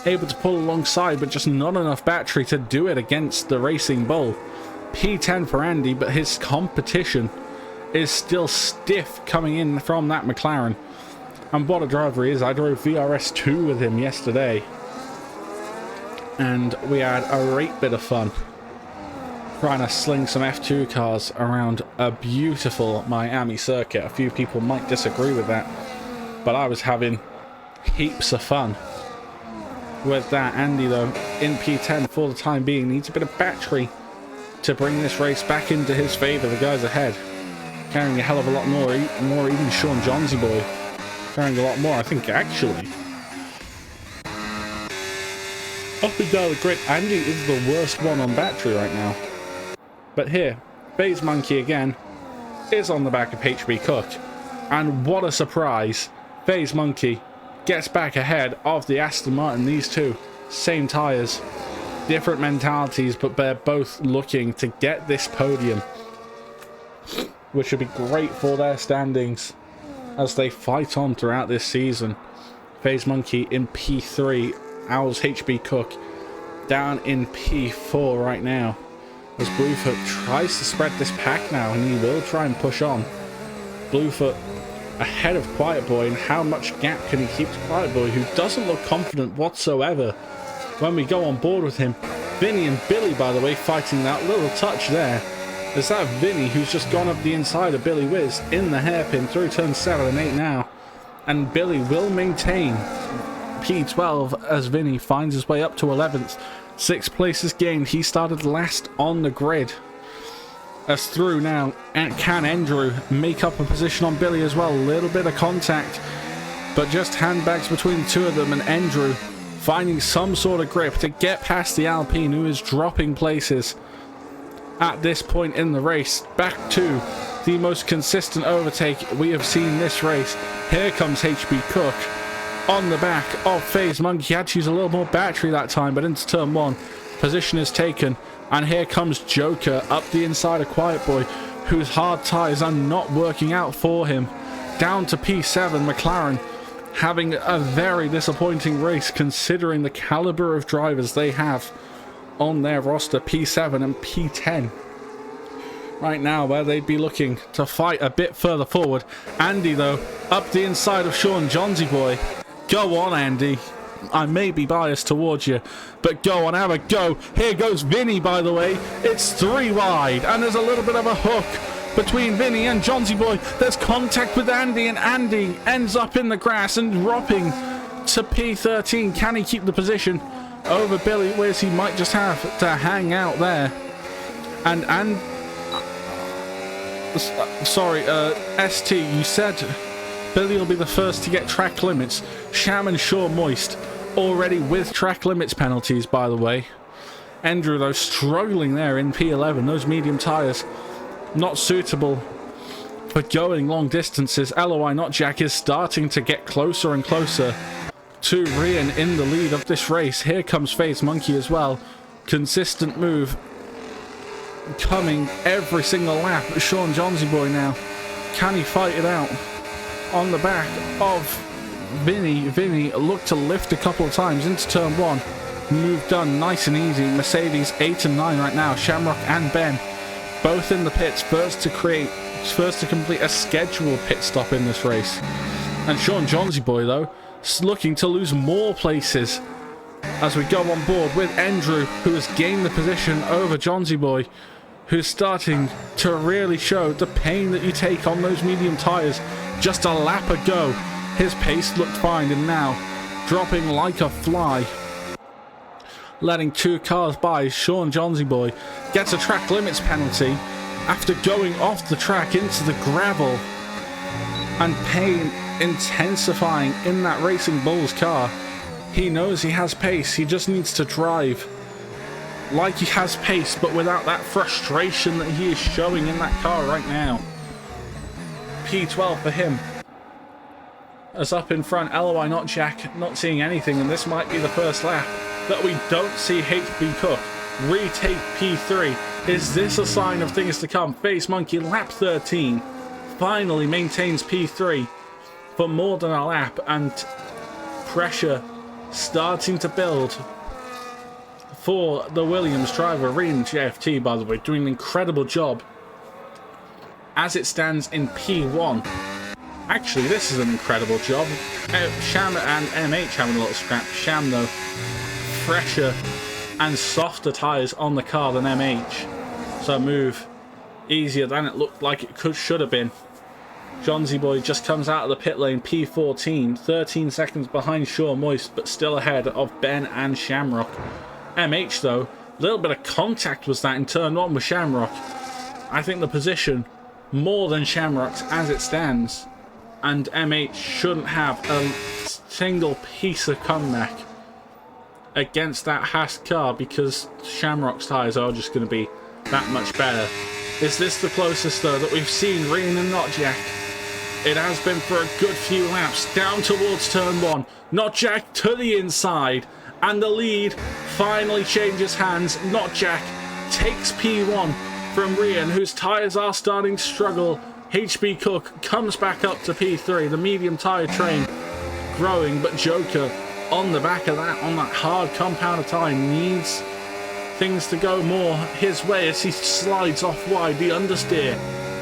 able to pull alongside, but just not enough battery to do it against the Racing Bull. P10 for Andy, but his competition is still stiff coming in from that McLaren. And what a driver he is. I drove VRS2 with him yesterday, and we had a great bit of fun trying to sling some F2 cars around a beautiful Miami circuit. A few people might disagree with that, but I was having heaps of fun with that. Andy, though, in P10 for the time being, needs a bit of battery to bring this race back into his favor. The guys ahead carrying a hell of a lot more, even Sean Johnsy Boy carrying a lot more, I think, actually. Up and down the grid, Andy is the worst one on battery right now. But here, FaZe Monkey again is on the back of HB Cook. And what a surprise, FaZe Monkey gets back ahead of the Aston Martin. These two, same tyres, different mentalities, but they're both looking to get this podium, which would be great for their standings as they fight on throughout this season. FaZe Monkey in P3, Owls HB Cook down in P4 right now, as Bluefoot tries to spread this pack now, and he will try and push on. Bluefoot ahead of Quiet Boy, and how much gap can he keep to Quiet Boy, who doesn't look confident whatsoever when we go on board with him. Vinny and Billy, by the way, fighting that little touch there. There's that Vinny who's just gone up the inside of Billy Wiz in the hairpin through turns 7 and 8 now. And Billy will maintain P12 as Vinny finds his way up to 11th. 6 places gained. He started last on the grid. As through now, and can Andrew make up a position on Billy as well? A little bit of contact, but just handbags between the two of them, and Andrew finding some sort of grip to get past the Alpine, who is dropping places at this point in the race. Back to the most consistent overtake we have seen this race. Here comes HB Cook on the back of FaZe Monkey. He had to use a little more battery that time, but into turn 1, position is taken, and here comes Joker up the inside of Quiet Boy, whose hard tyres are not working out for him. Down to P7, McLaren having a very disappointing race considering the caliber of drivers they have on their roster, P7 and P10. Right now, where they'd be looking to fight a bit further forward. Andy, though, up the inside of Sean Johnsy Boy. Go on, Andy. I may be biased towards you, but go on, have a go. Here goes Vinny, by the way. It's 3 wide, and there's a little bit of a hook between Vinny and Johnsy Boy. There's contact with Andy, and Andy ends up in the grass and dropping to P13. Can he keep the position over Billy Wiz? He might just have to hang out there. ST, you said Billy will be the first to get track limits. Sham and Shaw Moist already with track limits penalties, by the way. Andrew, though, struggling there in P11. Those medium tyres not suitable for going long distances. LOI Not Jack is starting to get closer and closer to Rian in the lead of this race. Here comes FaZe Monkey as well. Consistent move coming every single lap. Sean Johnsy Boy now. Can he fight it out? On the back of Vinny. Vinny looked to lift a couple of times into turn 1. Move done nice and easy. Mercedes 8 and 9 right now. Shamrock and Ben both in the pits, first to complete a scheduled pit stop in this race. And Sean Johnsy Boy, though, looking to lose more places as we go on board with Andrew, who has gained the position over Johnsy Boy, who's starting to really show the pain that you take on those medium tyres. Just a lap ago, his pace looked fine, and now dropping like a fly. Letting 2 cars by. Sean Johnsy Boy gets a track limits penalty after going off the track into the gravel, and pain intensifying in that Racing Bulls car. He knows he has pace, he just needs to drive like he has pace, but without that frustration that he is showing in that car right now. P12 for him. As up in front, LOI Not Jack not seeing anything, and this might be the first lap that we don't see HB Cook retake P3. Is this a sign of things to come? FaZe Monkey, lap 13, finally maintains P3 for more than a lap, and pressure starting to build for the Williams driver. Rian JFT, by the way, doing an incredible job as it stands in P1. Actually, this is an incredible job. Sham and MH having a little scrap. Sham, though, fresher and softer tyres on the car than MH, so move easier than it looked like it should have been. Johnsy Boy just comes out of the pit lane, P14, 13 seconds behind Shaw Moist, but still ahead of Ben and Shamrock. MH, though, a little bit of contact was that in turn 1 with Shamrock. I think the position more than Shamrock's as it stands, and MH shouldn't have a single piece of comeback against that Haas car, because Shamrock's tyres are just going to be that much better. Is this the closest, though, that we've seen Rian and Not Jack? It has been for a good few laps. Down towards turn 1. Not Jack to the inside, and the lead finally changes hands. Not Jack takes P1 from Rian, whose tyres are starting to struggle. HB Cook comes back up to P3. The medium tyre train growing, but Joker on the back of that, on that hard compound of tyre, needs things to go more his way as he slides off wide. The understeer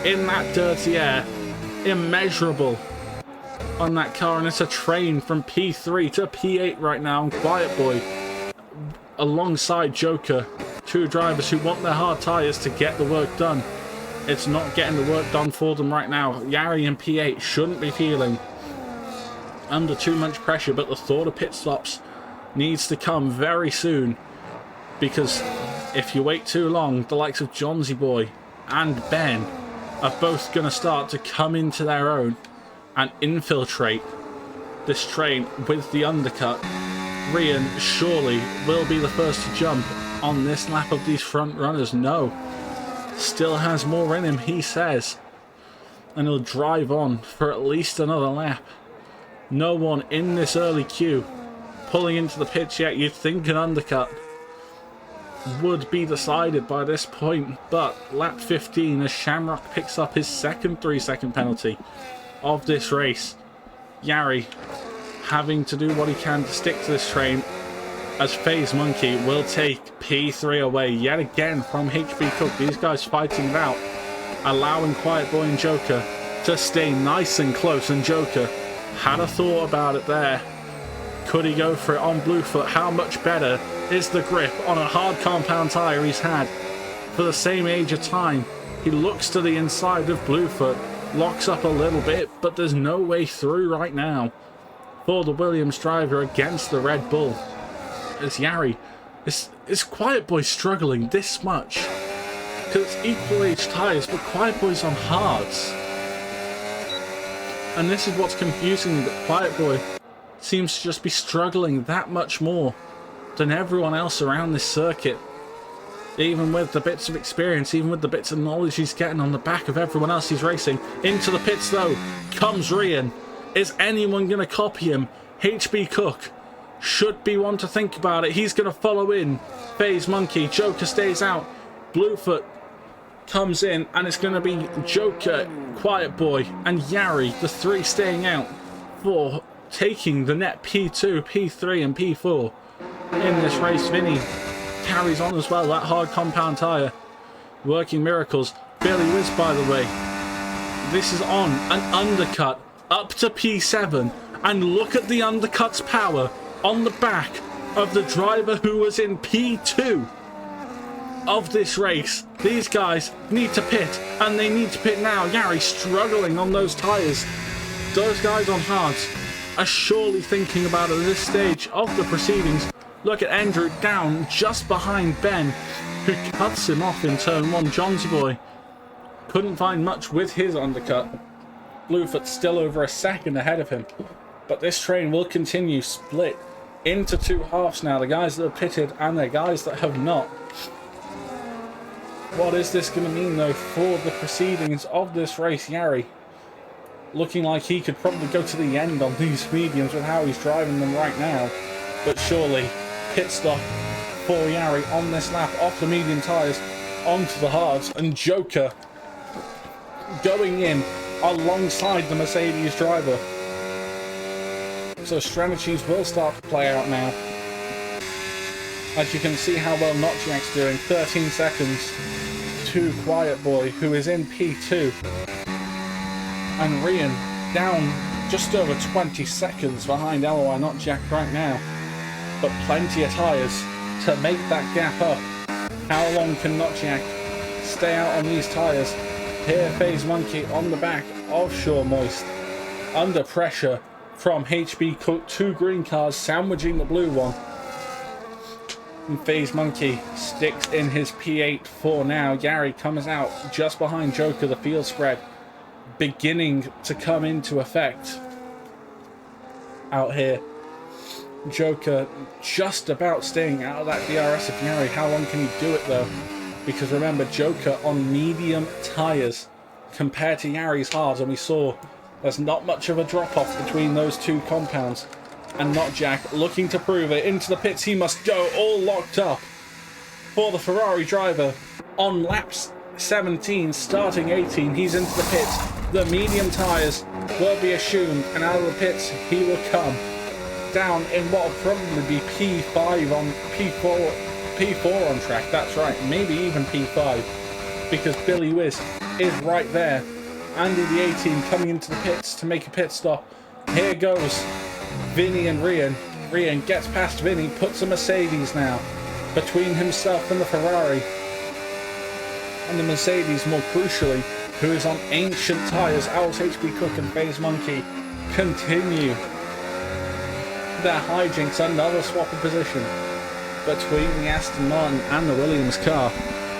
in that dirty air, immeasurable on that car, and it's a train from P3 to P8 right now. And Quiet Boy alongside Joker, 2 drivers who want their hard tyres to get the work done. It's not getting the work done for them right now. Yari in P8 shouldn't be feeling under too much pressure, but the thought of pit stops needs to come very soon, because if you wait too long, the likes of Johnsy Boy and Ben are both going to start to come into their own and infiltrate this train with the undercut. Rian surely will be the first to jump on this lap of these front runners. No, still has more in him, he says. and he'll drive on for at least another lap. No one in this early queue pulling into the pits yet. You'd think an undercut would be decided by this point, but lap 15 as Shamrock picks up his second 3-second penalty of this race. Yari having to do what he can to stick to this train, as FaZe Monkey will take P3 away yet again from HB Cook. These guys fighting it out, allowing Quiet Boy and Joker to stay nice and close, and Joker had a thought about it there. Could he go for it on Bluefoot? How much better is the grip on a hard compound tyre he's had for the same age of time? He looks to the inside of Bluefoot, locks up a little bit, but there's no way through right now for the Williams driver against the Red Bull. As Yari, is Quiet Boy struggling this much? Because it's equal age tyres, but Quiet Boy's on hards. And this is what's confusing me, that Quiet Boy seems to just be struggling that much more than everyone else around this circuit. Even with the bits of experience, even with the bits of knowledge he's getting on the back of everyone else he's racing. Into the pits though comes Rian. Is anyone going to copy him? HB Cook should be one to think about it. He's going to follow in. FaZe Monkey, Joker stays out. Bluefoot comes in, and it's going to be Joker, Quiet Boy, and Yari, the three staying out for taking the net P2, P3, and P4 in this race. Vinny carries on as well, that hard compound tyre working miracles. Billy Wiz, by the way, this is on an undercut up to P7, and look at the undercut's power on the back of the driver who was in P2 of this race. These guys need to pit, and they need to pit now. Yari struggling on those tyres. Those guys on hards are surely thinking about it at this stage of the proceedings. Look at Andrew down just behind Ben, who cuts him off in turn 1. Johnsy Boy couldn't find much with his undercut. Bluefoot still over a second ahead of him, but this train will continue split into two halves now. The guys that have pitted and the guys that have not. What is this going to mean though for the proceedings of this race? Yari looking like he could probably go to the end on these mediums with how he's driving them right now, but surely pit stop for Yari on this lap off the medium tyres onto the hards, and Joker going in alongside the Mercedes driver. So strategies will start to play out now. As you can see how well Notchiak's doing, 13 seconds to Quiet Boy, who is in P2. And Rian down just over 20 seconds behind LOI Notchiak right now. But plenty of tyres to make that gap up. How long can Notchiak stay out on these tyres? Here FaZe Monkey on the back of Sure Moist. Under pressure from HB Cook, two green cars sandwiching the blue one. And FaZe Monkey sticks in his P8 for now. Yari comes out just behind Joker. The field spread beginning to come into effect out here. Joker just about staying out of that DRS of Yari. How long can he do it though? Because remember, Joker on medium tyres compared to Yari's hards, and we saw there's not much of a drop-off between those two compounds. And Notchiak looking to prove it. Into the pits he must go, all locked up for the Ferrari driver on laps 17, starting 18. He's into the pits. The medium tyres will be assumed, and out of the pits he will come. Down in what will probably be P5 on P4 on track. That's right, maybe even P5, because Billy Wiz is right there. Andy the 18 coming into the pits to make a pit stop. Here goes Vinny and Rian. Rian gets past Vinny, puts a Mercedes now between himself and the Ferrari. And the Mercedes, more crucially, who is on ancient tyres. Owls, HB Cook and FaZe Monkey continue their hijinks. Another swap of position between the Aston Martin and the Williams car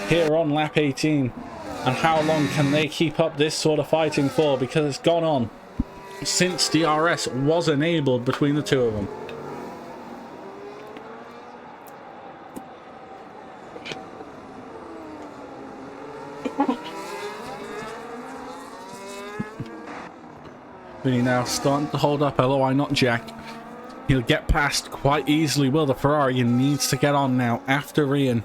here on lap 18. And how long can they keep up this sort of fighting for? Because it's gone on since DRS was enabled between the two of them. Vinny now starting to hold up LOI, not Jack. He'll get past quite easily, will the Ferrari, and needs to get on now after Ian.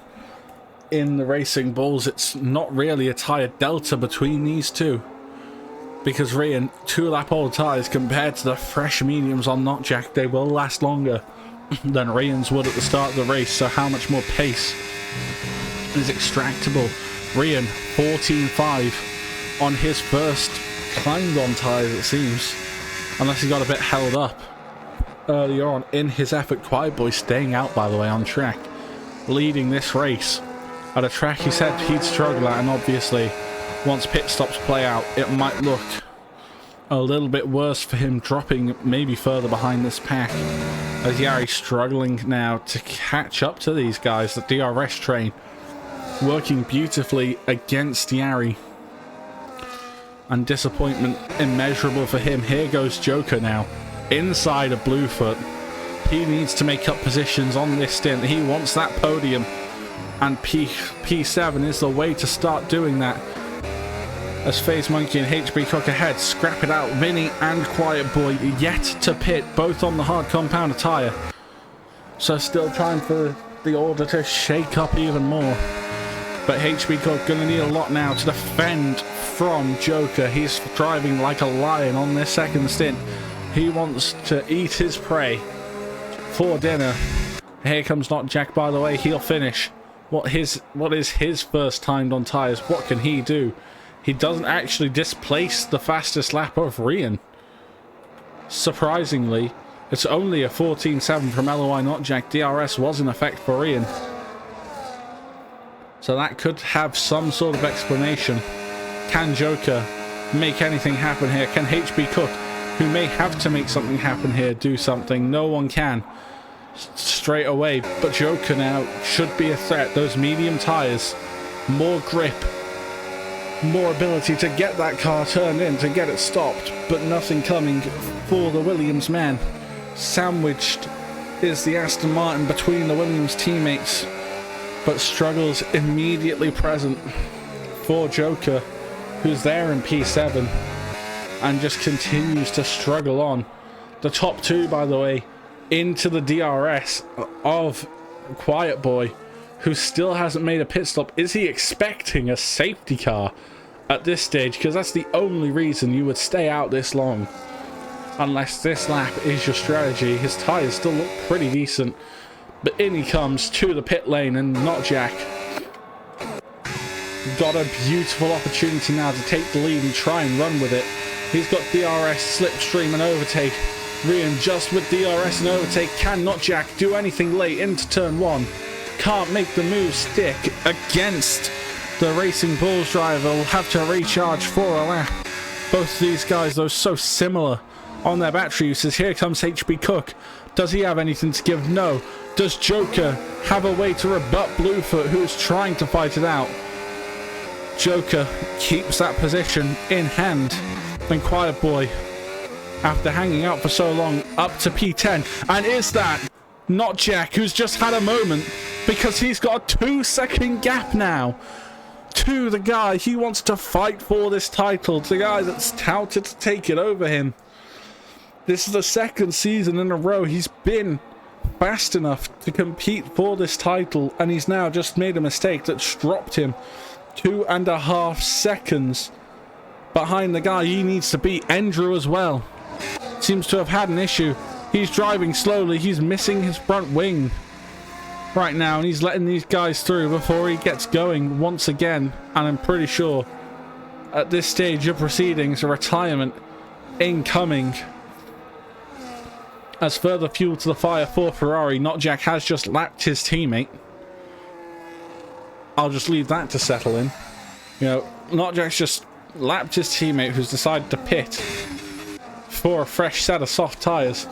In the Racing Bulls, it's not really a tyre delta between these two, because Ryan, 2-lap old tyres compared to the fresh mediums on Not Jack, they will last longer than Ryan's would at the start of the race, so how much more pace is extractable? Ryan 14.5 on his first climbed on tyres, it seems, unless he got a bit held up earlier on in his effort. Quiet Boy staying out, by the way, on track, leading this race at a track he said he'd struggle at, and obviously once pit stops play out, it might look a little bit worse for him, dropping maybe further behind this pack, as Yari struggling now to catch up to these guys. The DRS train working beautifully against Yari, and disappointment immeasurable for him. Here goes Joker now inside of Bluefoot. He needs to make up positions on this stint. He wants that podium, and P7 is the way to start doing that, as FaZe Monkey and HB Cook ahead. Scrap it out. Vinny and Quiet Boy yet to pit, both on the hard compounder tyre, so still trying for the order to shake up even more. But HB Cook gonna need a lot now to defend from Joker. He's driving like a lion on this second stint. He wants to eat his prey for dinner. Here comes Not Jack, by the way. He'll finish. What is his first timed on tyres? What can he do? He doesn't actually displace the fastest lap of Rian. Surprisingly, it's only a 14.7 from LOI Not Jack. DRS was in effect for Rian, so that could have some sort of explanation. Can Joker make anything happen here? Can HB Cook, who may have to make something happen here, do something? No one can straight away, but Joker now should be a threat. Those medium tyres, more grip, more ability to get that car turned in, to get it stopped, but nothing coming for the Williams man. Sandwiched is the Aston Martin between the Williams teammates, but struggles immediately present for Joker, who's there in P7 and just continues to struggle on. The top two, by the way, into the DRS of Quiet Boy, who still hasn't made a pit stop. Is he expecting a safety car at this stage? Because that's the only reason you would stay out this long, unless this lap is your strategy. His tyres still look pretty decent, but in he comes to the pit lane, and Not Jack got a beautiful opportunity now to take the lead and try and run with it. He's got DRS, slipstream and overtake. Rian just with DRS and overtake. Can Not Jack do anything late into turn one? Can't make the move stick against the Racing Bulls driver. Will have to recharge for a lap. Both these guys, though, so similar on their battery uses. Here comes HB Cook. Does he have anything to give? No. Does Joker have a way to rebut Bluefoot, who is trying to fight it out? Joker keeps that position in hand. Then Quiet Boy, after hanging out for so long, up to P10. And is that Not Jack, who's just had a moment, because he's got a 2-second gap now to the guy he wants to fight for this title, the guy that's touted to take it over him. This is the second season in a row he's been fast enough to compete for this title, and he's now just made a mistake that's dropped him 2.5 seconds behind the guy he needs to beat. Andrew as well seems to have had an issue. He's driving slowly. He's missing his front wing right now, and he's letting these guys through before he gets going once again. And I'm pretty sure at this stage of proceedings, a retirement incoming, as further fuel to the fire for Ferrari. Not Jack has just lapped his teammate. I'll just leave that to settle in. You know, Not Jack's just lapped his teammate, who's decided to pit for a fresh set of soft tyres.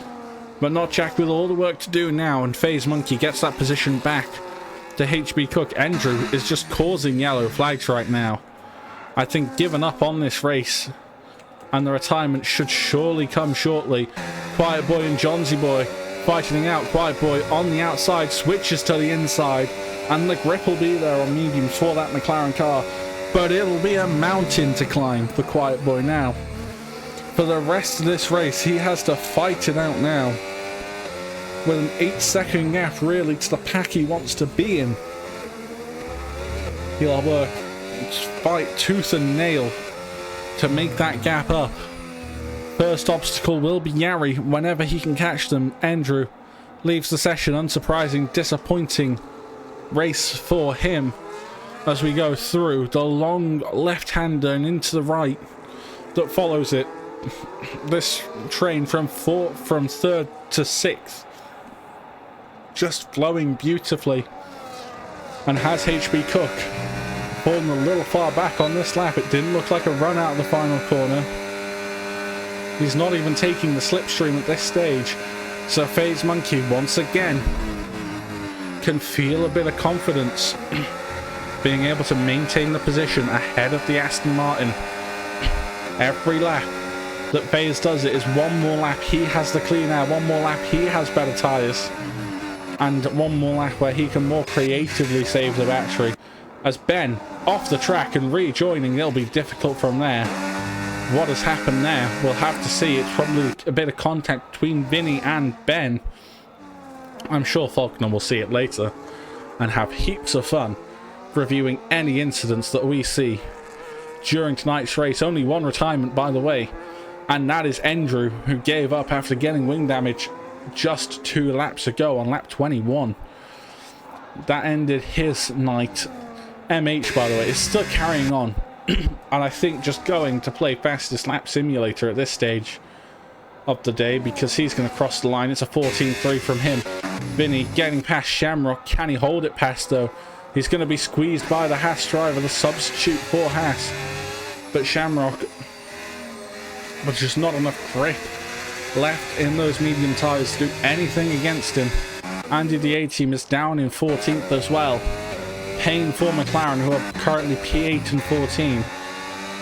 But Not Jack with all the work to do now, and FaZe Monkey gets that position back to HB Cook. Andrew is just causing yellow flags right now. I think giving up on this race, and the retirement should surely come shortly. Quiet Boy and Johnsy Boy fighting it out. Quiet Boy on the outside, switches to the inside, and the grip will be there on mediums for that McLaren car, but it'll be a mountain to climb for Quiet Boy now. for the rest of this race, he has to fight it out now. With an 8-second gap really to the pack he wants to be in. He'll fight tooth and nail to make that gap up. First obstacle will be Yari whenever he can catch them. Andrew leaves the session. Unsurprising, disappointing race for him as we go through the long left-hander and into the right that follows it. This train from third to sixth just flowing beautifully, and has HB Cook fallen a little far back on this lap. It didn't look like a run out of the final corner. He's not even taking the slipstream at this stage, so FaZe Monkey once again can feel a bit of confidence being able to maintain the position ahead of the Aston Martin. Every lap that FaZe does it is one more lap he has the clean air, one more lap he has better tyres, and one more lap where he can more creatively save the battery. As Ben off the track and rejoining, it'll be difficult from there. What has happened there, we'll have to see. It's probably a bit of contact between Vinny and Ben. I'm sure Faulkner will see it later and have heaps of fun reviewing any incidents that we see during tonight's race. Only one retirement, by the way, and that is Andrew, who gave up after getting wing damage just 2 laps ago on lap 21. That ended his night. MH, by the way, is still carrying on and I think just going to play fastest lap simulator at this stage of the day, because he's going to cross the line. It's a 14.3 from him. Vinny getting past Shamrock. Can he hold it past, though? He's going to be squeezed by the Haas driver, the substitute for Haas. But Shamrock, but just not enough grip left in those medium tyres to do anything against him. Andy the A-Team is down in 14th as well. Pain for McLaren, who are currently P8 and 14.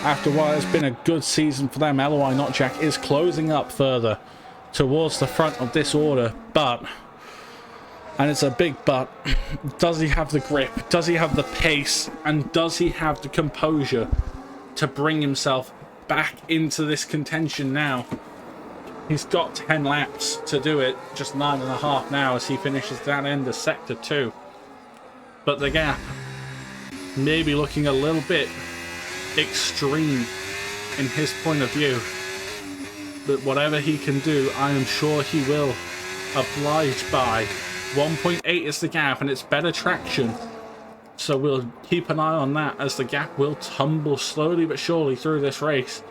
After what has been a good season for them, LOI Not Jack is closing up further towards the front of this order. But, and it's a big but, does he have the grip? Does he have the pace? And does he have the composure to bring himself back into this contention now? He's got 10 laps to do it, just 9.5 now as he finishes that end of Sector 2. But the gap may be looking a little bit extreme in his point of view. But whatever he can do, I am sure he will oblige by. 1.8 is the gap, and it's better traction. So we'll keep an eye on that, as the gap will tumble slowly but surely through this race.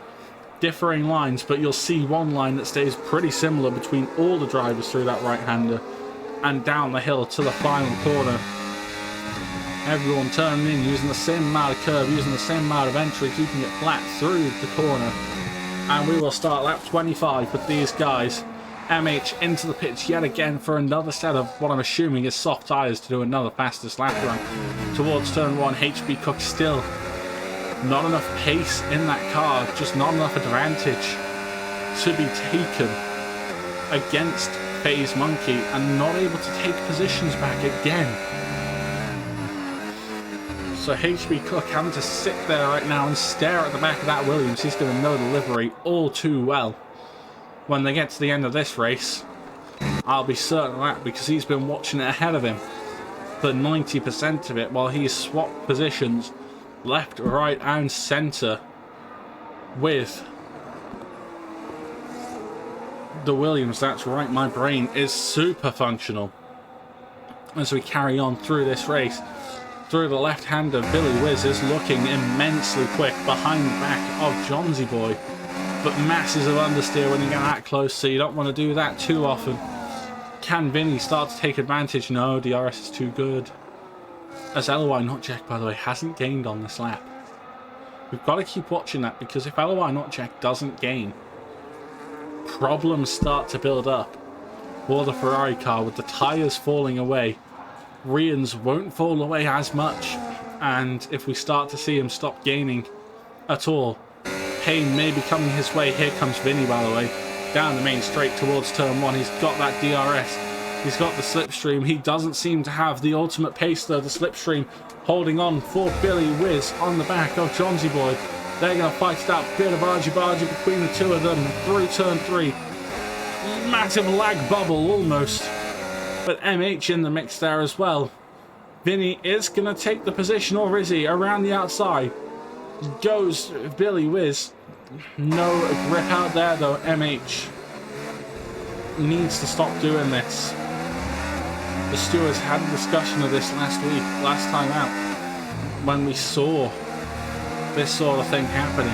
Differing lines, but you'll see one line that stays pretty similar between all the drivers through that right-hander and down the hill to the final corner. Everyone turning in, using the same amount of curve, using the same amount of entry, keeping it flat through the corner. And we will start lap 25 with these guys. MH into the pits yet again for another set of what I'm assuming is soft tyres to do another fastest lap run. Towards turn 1, HB Cook still not enough pace in that car, just not enough advantage to be taken against FaZe Monkey, and not able to take positions back again. So HB Cook having to sit there right now and stare at the back of that Williams. He's going to know the livery all too well when they get to the end of this race. I'll be certain of that, because he's been watching it ahead of him for 90% of it, while he's swapped positions left, right and centre with the Williams. That's right, my brain is super functional. As we carry on through this race, through the left-hander, Billy Wiz is looking immensely quick behind the back of Johnsy Boy, but masses of understeer when you get that close, so you don't want to do that too often. Can Vinny start to take advantage? No, DRS is too good. As LOI Not Jack, by the way, hasn't gained on this lap. We've got to keep watching that, because if LOI Not Jack doesn't gain, problems start to build up for the Ferrari car with the tyres falling away. Rian's won't fall away as much, and if we start to see him stop gaining at all, pain may be coming his way. Here comes Vinny, by the way, down the main straight towards turn 1. He's got that DRS. He's got the slipstream. He doesn't seem to have the ultimate pace, though. The slipstream holding on for Billy Wiz on the back of Johnsy Boy. They're going to fight it out. Bit of argy-bargy between the two of them through turn 3. Massive lag bubble almost. But MH in the mix there as well. Vinny is going to take the position, or is he? Around the outside. Goes Billy Whiz. No grip out there though. MH needs to stop doing this. The stewards had a discussion of this last time out, when we saw this sort of thing happening,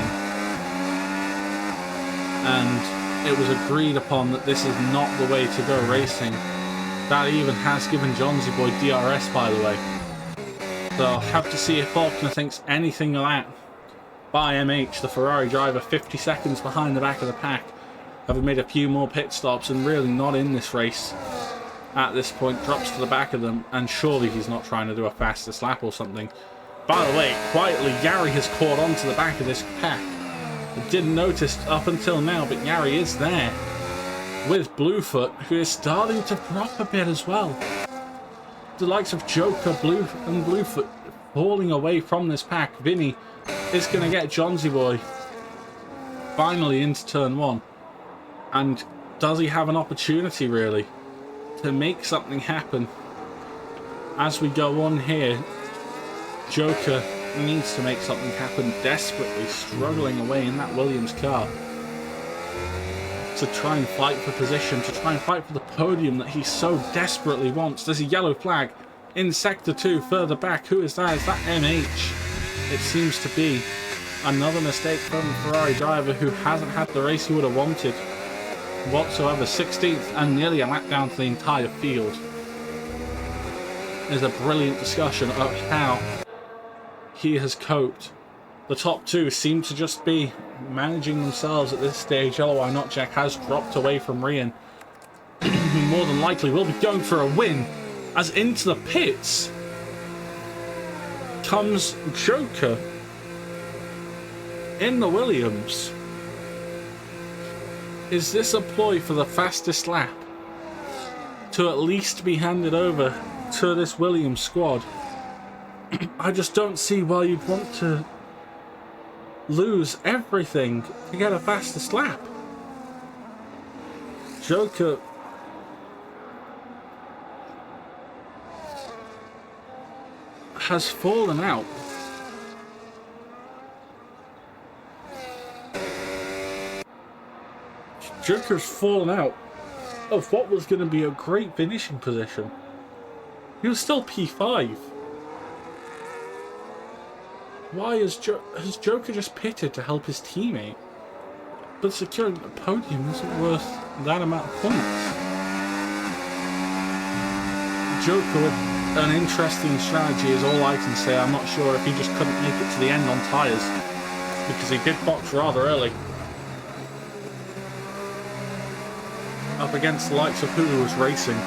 and it was agreed upon that this is not the way to go racing. That even has given Johnsy Boy DRS, by the way. So I'll have to see if Faulkner thinks anything of that. By MH, the Ferrari driver, 50 seconds behind the back of the pack, having made a few more pit stops and really not in this race at this point, drops to the back of them, and surely he's not trying to do a fastest lap or something. By the way, quietly, Gary has caught on to the back of this pack. I didn't notice up until now, but Gary is there with Bluefoot, who is starting to drop a bit as well. The likes of Joker, and Bluefoot falling away from this pack. Vinny is going to get Johnsy Boy finally into turn 1. And does he have an opportunity, really, to make something happen? As we go on here, Joker needs to make something happen desperately, struggling away in that Williams car to try and fight for position, to try and fight for the podium that he so desperately wants. There's a yellow flag in Sector 2 further back. Who is that? Is that MH? It seems to be. Another mistake from the Ferrari driver, who hasn't had the race he would have wanted whatsoever. 16th and nearly a lap down to the entire field. There's a brilliant discussion of how he has coped. The top two seem to just be managing themselves at this stage. LOI Not Jack has dropped away from Rian, who more than likely will be going for a win, as into the pits comes Joker in the Williams. Is this a ploy for the fastest lap to at least be handed over to this Williams squad? I just don't see why you'd want to lose everything to get a fastest lap. Joker has fallen out. Joker's fallen out of what was going to be a great finishing position. He was still P5. Why has Joker just pitted to help his teammate? But securing the podium isn't worth that amount of points. Joker with an interesting strategy is all I can say. I'm not sure if he just couldn't make it to the end on tyres, because he did box rather early. Up against the likes of who was racing.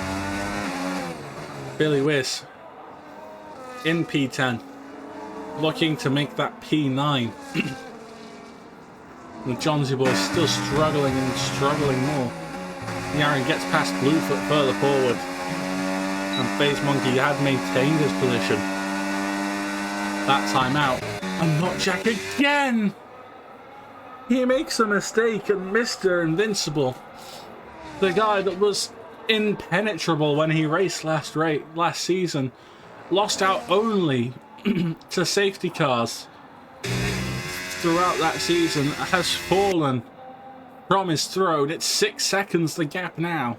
Billy Whiz in P10, looking to make that P9. And Johnsy Boy still struggling and struggling more. Yaron gets past Bluefoot further forward, and Phase Monkey had maintained his position. That time out, and Not Jack again! He makes a mistake, and Mr. Invincible, the guy that was impenetrable when he raced last season, lost out only to safety cars throughout that season, has fallen from his throne. It's 6 seconds the gap now,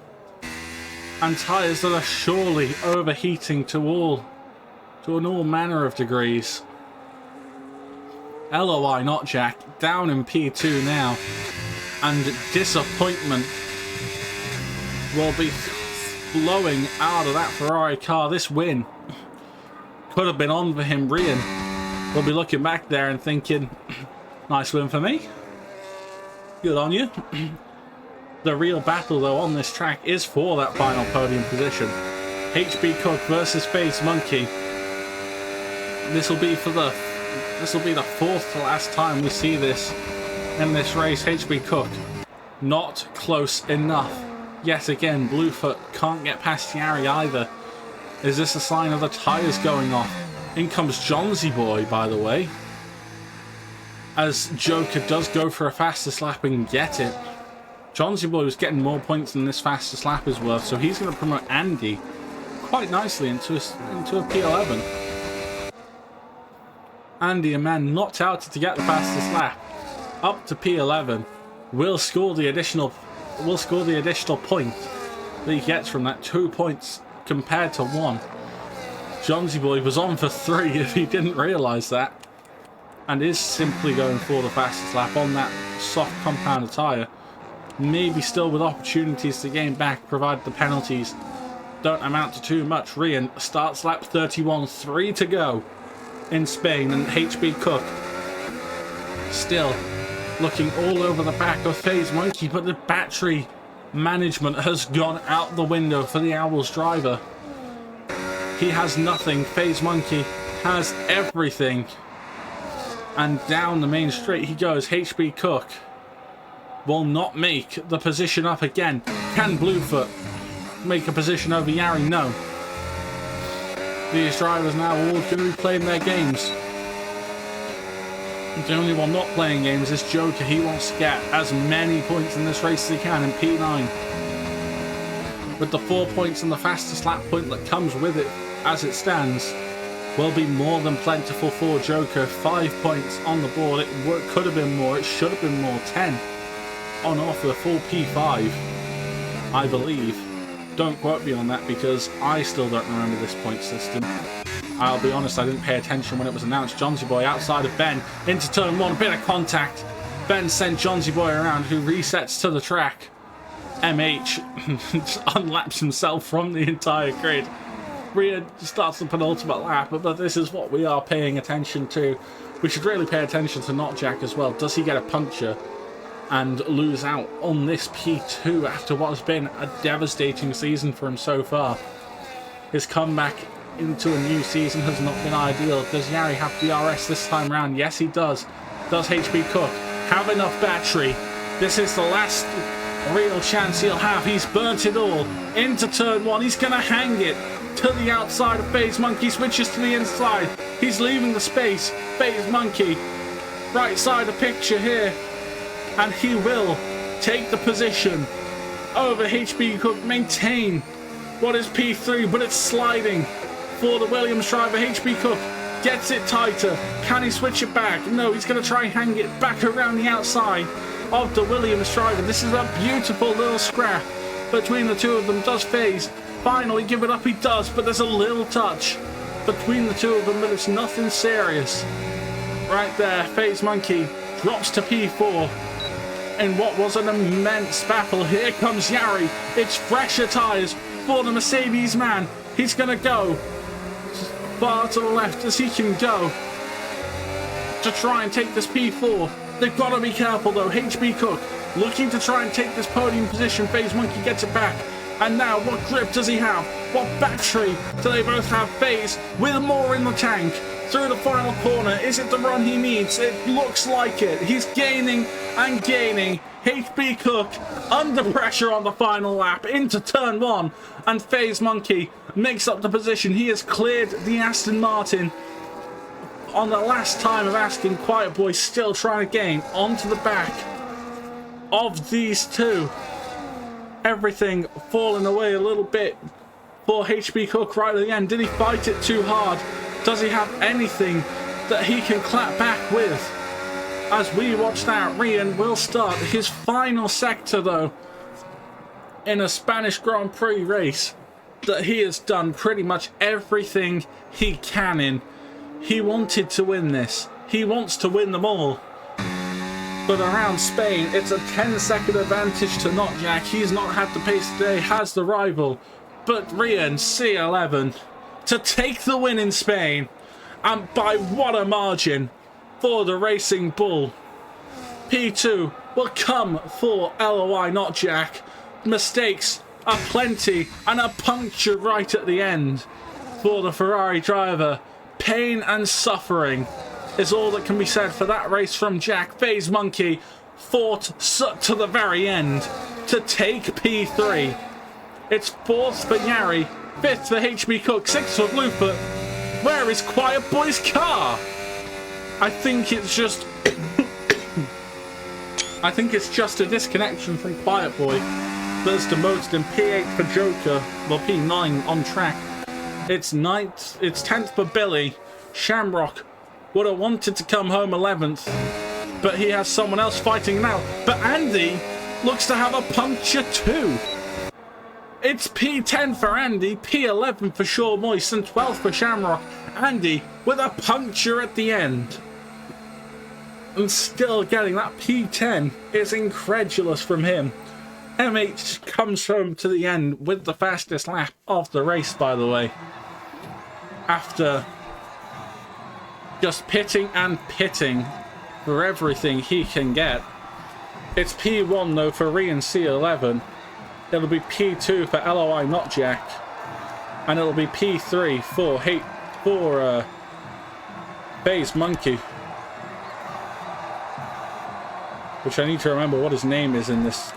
and tyres that are surely overheating to an all manner of degrees. LOI Not Jack down in P2 now, and disappointment will be flowing out of that Ferrari car. This win could have been on for him. Rian will be looking back there and thinking, nice win for me. Good on you. The real battle, though, on this track is for that final podium position. HB Cook versus Phase Monkey. This will be the fourth to last time we see this in this race. HB Cook not close enough. Yet again, Bluefoot can't get past Yari either. Is this a sign of the tyres going off? In comes Johnsy Boy, by the way. as Joker does go for a fastest lap and get it. Johnsy Boy was getting more points than this fastest lap is worth, so he's going to promote Andy quite nicely into a P11. Andy, a man not touted to get the fastest lap, up to P11, will score the additional point that he gets from that. 2 points compared to 1. Johnsy Boy was on for 3 if he didn't realise that, and is simply going for the fastest lap on that soft compound tyre. Maybe still with opportunities to gain back, provided the penalties don't amount to too much. Rian starts lap 31, 3 to go in Spain, and HB Cook still looking all over the back of FaZe Monkey, but the battery management has gone out the window for the Owls driver. He has nothing. FaZe Monkey has everything. And down the main straight he goes. HB Cook will not make the position up again. Can Bluefoot make a position over Yari? No. These drivers now all going to be playing their games. The only one not playing games is Joker. He wants to get as many points in this race as he can in P9. With the 4 points and the fastest lap point that comes with it as it stands, will be more than plentiful for Joker. 5 points on the board. It could have been more. It should have been more. 10 on offer for P5, I believe. Don't quote me on that because I still don't remember this point system. I'll be honest, I didn't pay attention when it was announced. Johnsy Boy outside of Ben into turn 1, a bit of contact. Ben sent Johnsy Boy around, who resets to the track. MH unlaps himself from the entire grid. Rhea starts the penultimate lap, but this is what we are paying attention to. We should really pay attention to Not Jack as well. Does he get a puncture and lose out on this P2 after what has been a devastating season for him so far? His comeback into a new season has not been ideal. Does Yari have DRS this time around? Yes, he does. Does HB Cook have enough battery? This is the last real chance he'll have. He's burnt it all into turn 1. He's going to hang it to the outside of FaZe Monkey. Switches to the inside. He's leaving the space. FaZe Monkey, right side of picture here. And he will take the position over HB Cook, maintain what is P3, but it's sliding for the Williams driver. HB Cook gets it tighter. Can he switch it back? No, he's going to try and hang it back around the outside of the Williams driver. This is a beautiful little scrap between the two of them. Does FaZe finally give it up? He does, but there's a little touch between the two of them, but it's nothing serious. Right there, FaZe Monkey drops to P4 in what was an immense battle. Here comes Yari. It's fresher tyres for the Mercedes man. He's going to go far to the left as he can go to try and take this P4. They've got to be careful though. HB Cook looking to try and take this podium position. FaZe Monkey gets it back. And now, what grip does he have? What battery do they both have? FaZe with more in the tank through the final corner. Is it the run he needs? It looks like it. He's gaining and gaining. HB Cook under pressure on the final lap into turn 1, and FaZe Monkey makes up the position. He has cleared the Aston Martin on the last time of asking. Quiet Boy still trying to gain onto the back of these two. Everything falling away a little bit for HB Cook right at the end. Did he fight it too hard? Does he have anything that he can clap back with? As we watch that, Rian will start his final sector though in a Spanish Grand Prix race that he has done pretty much everything he can in. He wanted to win this. He wants to win them all. But around Spain, it's a 10-second advantage to Not Jack. He's not had the pace today, has the rival. But Rian, C11, to take the win in Spain. And by what a margin for the Racing Bull. P2 will come for LOI Not Jack. Mistakes are plenty and a puncture right at the end for the Ferrari driver. Pain and suffering is all that can be said for that race from Jack. FaZe Monkey fought to the very end to take P3. It's 4th for Yari, 5th for HB Cook, 6th for Bluefoot. Where is Quiet Boy's car? I think it's just I think it's just a disconnection from Quiet Boy that's demoted him P8 for Joker, well P9 on track. It's 10th for Billy. Shamrock would have wanted to come home 11th, but he has someone else fighting now. But Andy looks to have a puncture too. It's P10 for Andy, P11 for Shaw Moise, and 12th for Shamrock. Andy with a puncture at the end. And still getting that P10 is incredulous from him. MH comes home to the end with the fastest lap of the race, by the way. After just pitting and pitting for everything he can get. It's P1 though for Ree and C11. It'll be P2 for LOI Not Jack. And it'll be P3 for Baze Monkey. Which I need to remember what his name is in this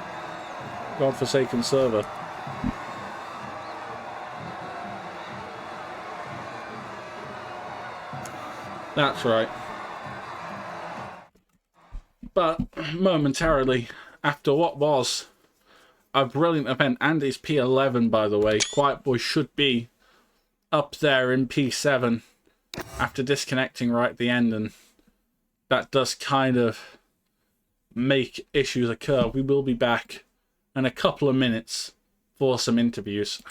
godforsaken server. That's right. But momentarily, after what was a brilliant event, Andy's P11 by the way, Quiet Boy should be up there in P7 after disconnecting right at the end, and that does kind of make issues occur. We will be back in a couple of minutes for some interviews.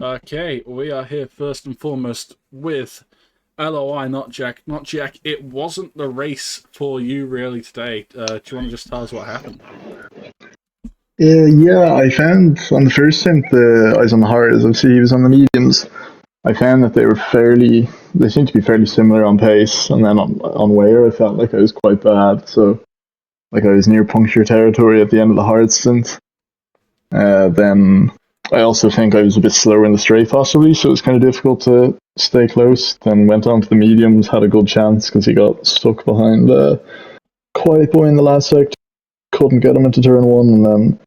Okay, we are here first and foremost with LOI, not Jack. Not Jack. It wasn't the race for you really today. Do you want to just tell us what happened? Yeah, I found on the first stint I was on the hards, obviously he was on the mediums. I found that they seemed to be fairly similar on pace, and then on wear I felt like I was quite bad, so like I was near puncture territory at the end of the hard stint. Then I also think I was a bit slower in the straight possibly, so it was kind of difficult to stay close. Then went on to the mediums, had a good chance because he got stuck behind Quiet Boy in the last sector, couldn't get him into turn one, and then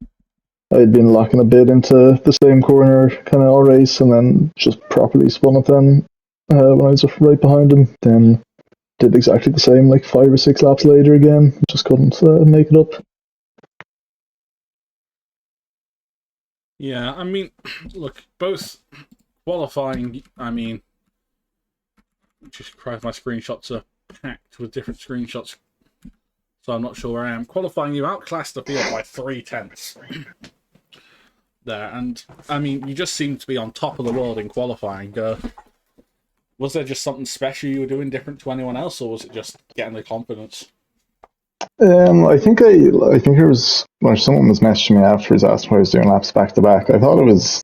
I'd been locking a bit into the same corner kind of all race, and then just properly spun it then when I was right behind him. Then did exactly the same like 5 or 6 laps later again. Just couldn't make it up. Yeah, I mean, look, both qualifying. I mean, just Christ, my screenshots are packed with different screenshots, so I'm not sure where I am. Qualifying, you outclassed the field by 3/10 there, and I mean, you just seem to be on top of the world in qualifying. Was there just something special you were doing different to anyone else, or was it just getting the confidence? I think there was well, someone was messaging me afterwards asking why I was doing laps back to back. I thought it was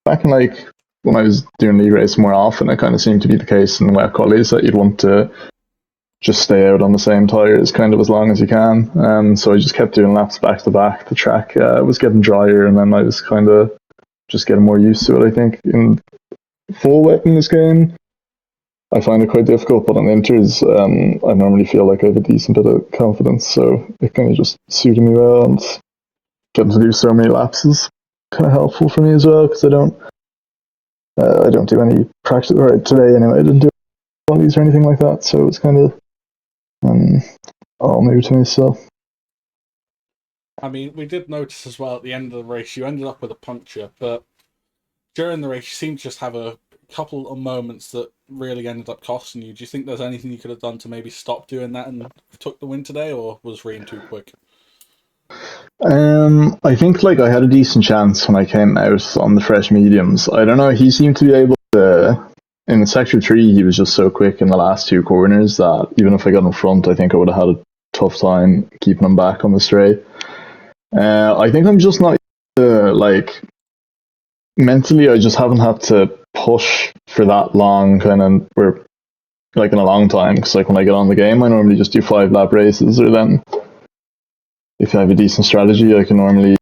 back in like when I was doing league race more often. It kind of seemed to be the case in the wet qualies that you'd want to just stay out on the same tires kind of as long as you can. So I just kept doing laps back to back. The track was getting drier, and then I was kind of just getting more used to it. I think in full wet in this game, I find it quite difficult, but on inters, I normally feel like I have a decent bit of confidence, so it kind of just suited me well, and getting to do so many laps is kind of helpful for me as well because I don't do any practice right today anyway. I didn't do bodies or anything like that, so it's kind of um, all new to me. So I mean, we did notice as well at the end of the race, you ended up with a puncture, but during the race, you seemed to just have a couple of moments that really ended up costing you. Do you think there's anything you could have done to maybe stop doing that and took the win today, or was Reen too quick? I think like I had a decent chance when I came out on the fresh mediums. I don't know. He seemed to be able to. In sector three, he was just so quick in the last 2 corners that even if I got in front, I think I would have had a tough time keeping him back on the straight. I think I'm just not like mentally. I just haven't had to push for that long, kind of where like in a long time. Because like when I get on the game, I normally just do 5 lap races, or then if I have a decent strategy, I can normally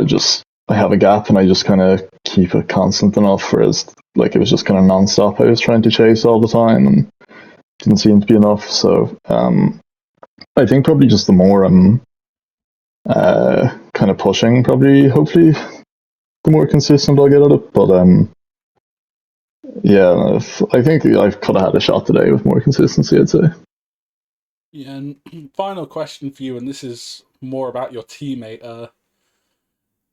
just I have a gap and I just kind of keep it constant enough. Whereas like it was just kind of non-stop. I was trying to chase all the time and didn't seem to be enough. So I think probably just the more I'm kind of pushing, probably hopefully the more consistent I'll get at it. But yeah, I think I could have had a shot today with more consistency, I'd say. Yeah, and final question for you, and this is more about your teammate.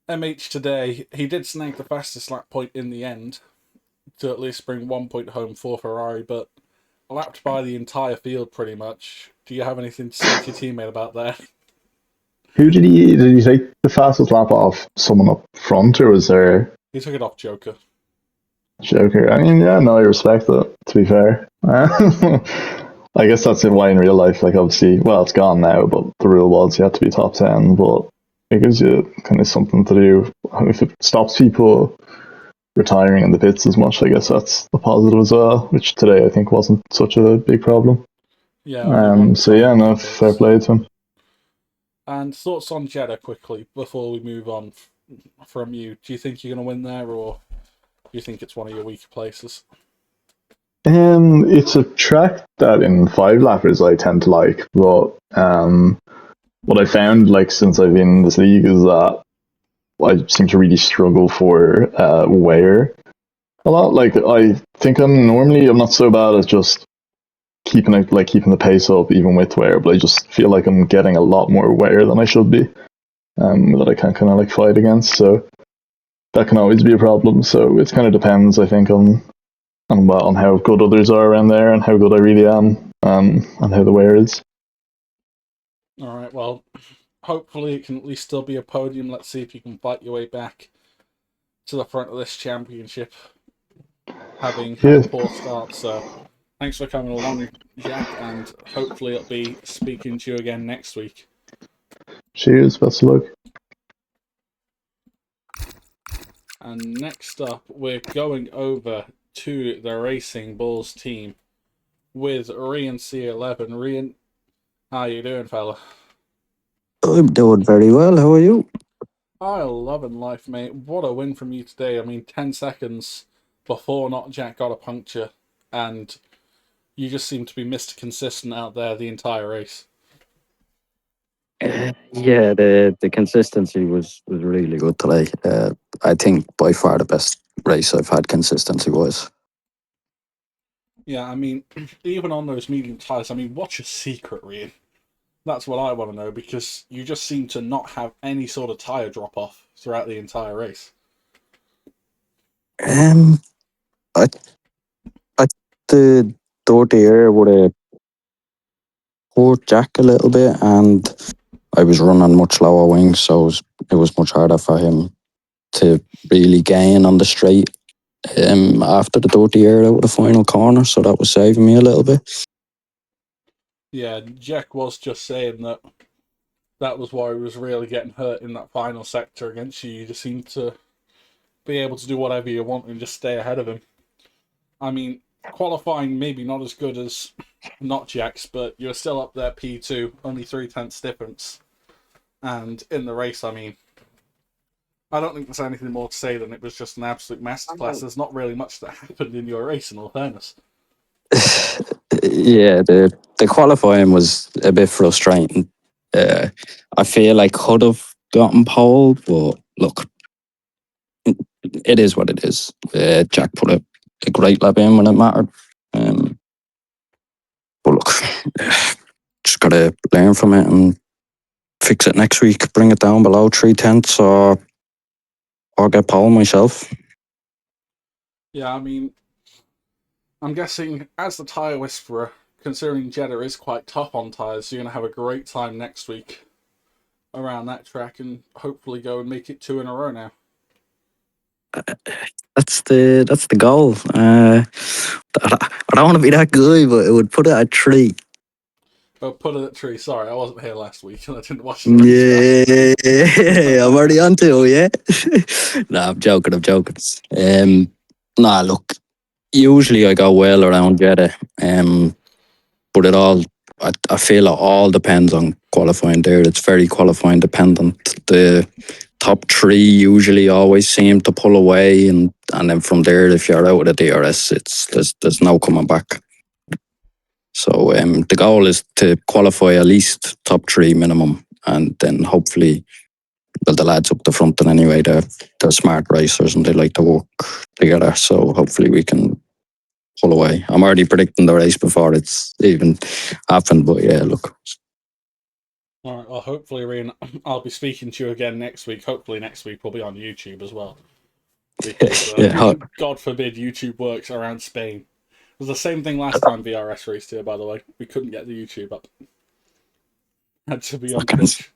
MH today, he did snag the fastest lap point in the end to at least bring 1 point home for Ferrari, but lapped by the entire field pretty much. Do you have anything to say to your teammate about that? Who did he take the fastest lap off? Someone up front, or was there He took it off Joker. Joker? I mean, yeah, no, I respect that. To be fair, I guess that's why in real life, like obviously, well, it's gone now, but the rule was you had to be top 10. But it gives you kind of something to do. If it stops people retiring in the pits as much, I guess that's the positive as well. Which today I think wasn't such a big problem. Yeah, only one So yeah, retirement in no, the fair pits. play to him. And thoughts on Jeddah quickly before we move on from you. Do you think you're going to win there, or do you think it's one of your weaker places? It's a track that in 5 lappers I tend to like, but what I found like since I've been in this league is that I seem to really struggle for wear a lot. Like I think I'm not so bad at just keeping the pace up even with wear, but I just feel like I'm getting a lot more wear than I should be. That I can't kind of like fight against. So that can always be a problem. So it kind of depends, I think, on how good others are around there and how good I really am, and how the wear is. All right, well, hopefully it can at least still be a podium. Let's see if you can fight your way back to the front of this championship, having had a Yeah, poor start. So thanks for coming along, Jack, and hopefully I'll be speaking to you again next week. cheers, best of luck. And next up, we're going over to the Racing Bulls team with Rian C11. Rian, how you doing, fella? I'm doing very well. How are you? I'm loving life, mate. What a win from you today. I mean, 10 seconds before Not Jack got a puncture, and you just seem to be Mr. Consistent out there the entire race. Yeah, the consistency was really good today. I think by far the best race I've had consistency wise. Yeah, I mean, even on those medium tyres, I mean, what's your secret, Rian? That's what I want to know, because you just seem to not have any sort of tyre drop off throughout the entire race. Um, I I the dirty air would have hurt Jack a little bit, and I was running much lower wings, so it was much harder for him to really gain on the straight. After the dirty air out of the final corner, so that was saving me a little bit. Yeah, Jack was just saying that that was why he was really getting hurt in that final sector against you. You just seem to be able to do whatever you want and just stay ahead of him. I mean, qualifying maybe not as good as not Jack's, but you're still up there P2, only 3/10 difference. And in the race, I mean, I don't think there's anything more to say than it was just an absolute masterclass. There's not really much that happened in your race, in all fairness. Yeah, the qualifying was a bit frustrating. I feel I could have gotten pole, but look, it is what it is. Jack put a great lap in when it mattered. But look, just gotta learn from it and fix it next week. Bring it down below 3/10, or get pole myself. Yeah, I mean, I'm guessing as the tyre whisperer, considering Jeddah is quite tough on tyres, you're going to have a great time next week around that track and hopefully go and make it 2 in a row now. That's the goal. I don't want to be that guy, but it would put it at 3. Oh, put it at 3. Sorry, I wasn't here last week and I didn't watch the race Yeah, I'm already on to it, yeah. Nah, I'm joking, nah, look, usually I go well around Jeddah, but I feel it all depends on qualifying there. It's very qualifying dependent. The top 3 usually always seem to pull away, and then from there, if you're out of the DRS, there's no coming back. So the goal is to qualify at least top 3 minimum, and then hopefully, well, the lads up the front and anyway, they're smart racers and they like to work together. So hopefully we can pull away. I'm already predicting the race before it's even happened, but yeah, look. All right, well, hopefully, Rian, I'll be speaking to you again next week. Hopefully, next week we'll be on YouTube as well. Because, Yeah, God forbid YouTube works around Spain. It was the same thing last time VRS raced here, by the way. We couldn't get the YouTube up. Had to be on Twitch.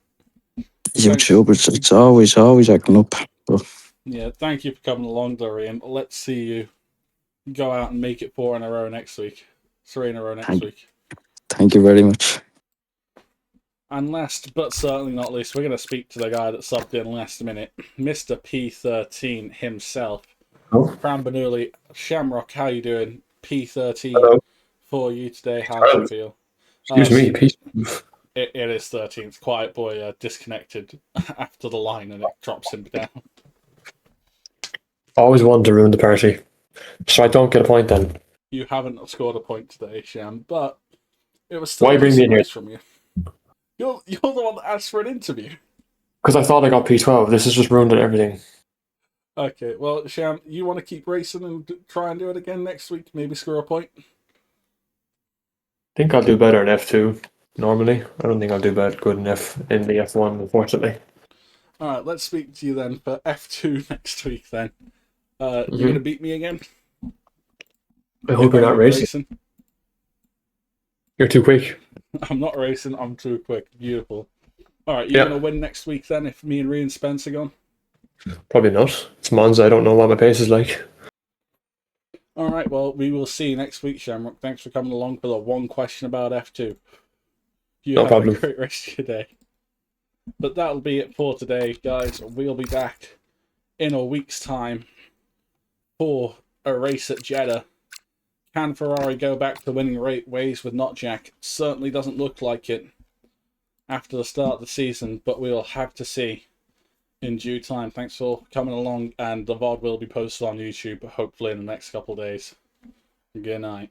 YouTube, it's always acting up. But Yeah, thank you for coming along, Dorian. Let's see you go out and make it 4 in a row next week. 3 in a row next week. thank you very much. And last but certainly not least, we're going to speak to the guy that subbed in last minute, Mr. P13 himself. Oh. Fran Bernoulli, Shamrock, how you doing? P13 Hello. for you today. How do you feel? Excuse me, peace. It is 13th. Quiet boy disconnected after the line and it drops him down. Always wanted to ruin the party. So I don't get a point then. You haven't scored a point today, Sham, but it was still Why a bring me decent in here? race from you. You're the one that asked for an interview. Because I thought I got P12. This has just ruined everything. Okay, well, Sham, you want to keep racing and try and do it again next week? Maybe score a point? I think I'll do better in F2 normally. I don't think I'll do good in the F1, unfortunately. Alright, let's speak to you then for F2 next week then. You're Mhm. going to beat me again? I hope If you're I'm not racing. You're too quick. I'm not racing, I'm too quick. Beautiful. Alright, you're Yeah. going to win next week then if me and Rhea and Spence are gone? Probably not. It's Monza. I don't know what my pace is like. All right, well, we will see you next week, Shamrock. Thanks for coming along for the one question about F2. You No have problem. a great rest of your day. But that'll be it for today, guys. We'll be back in a week's time for a race at Jeddah. Can Ferrari go back to winning ways with not Jack? Certainly doesn't look like it after the start of the season, but we'll have to see in due time. Thanks for coming along, and the VOD will be posted on YouTube hopefully in the next couple of days. Good night.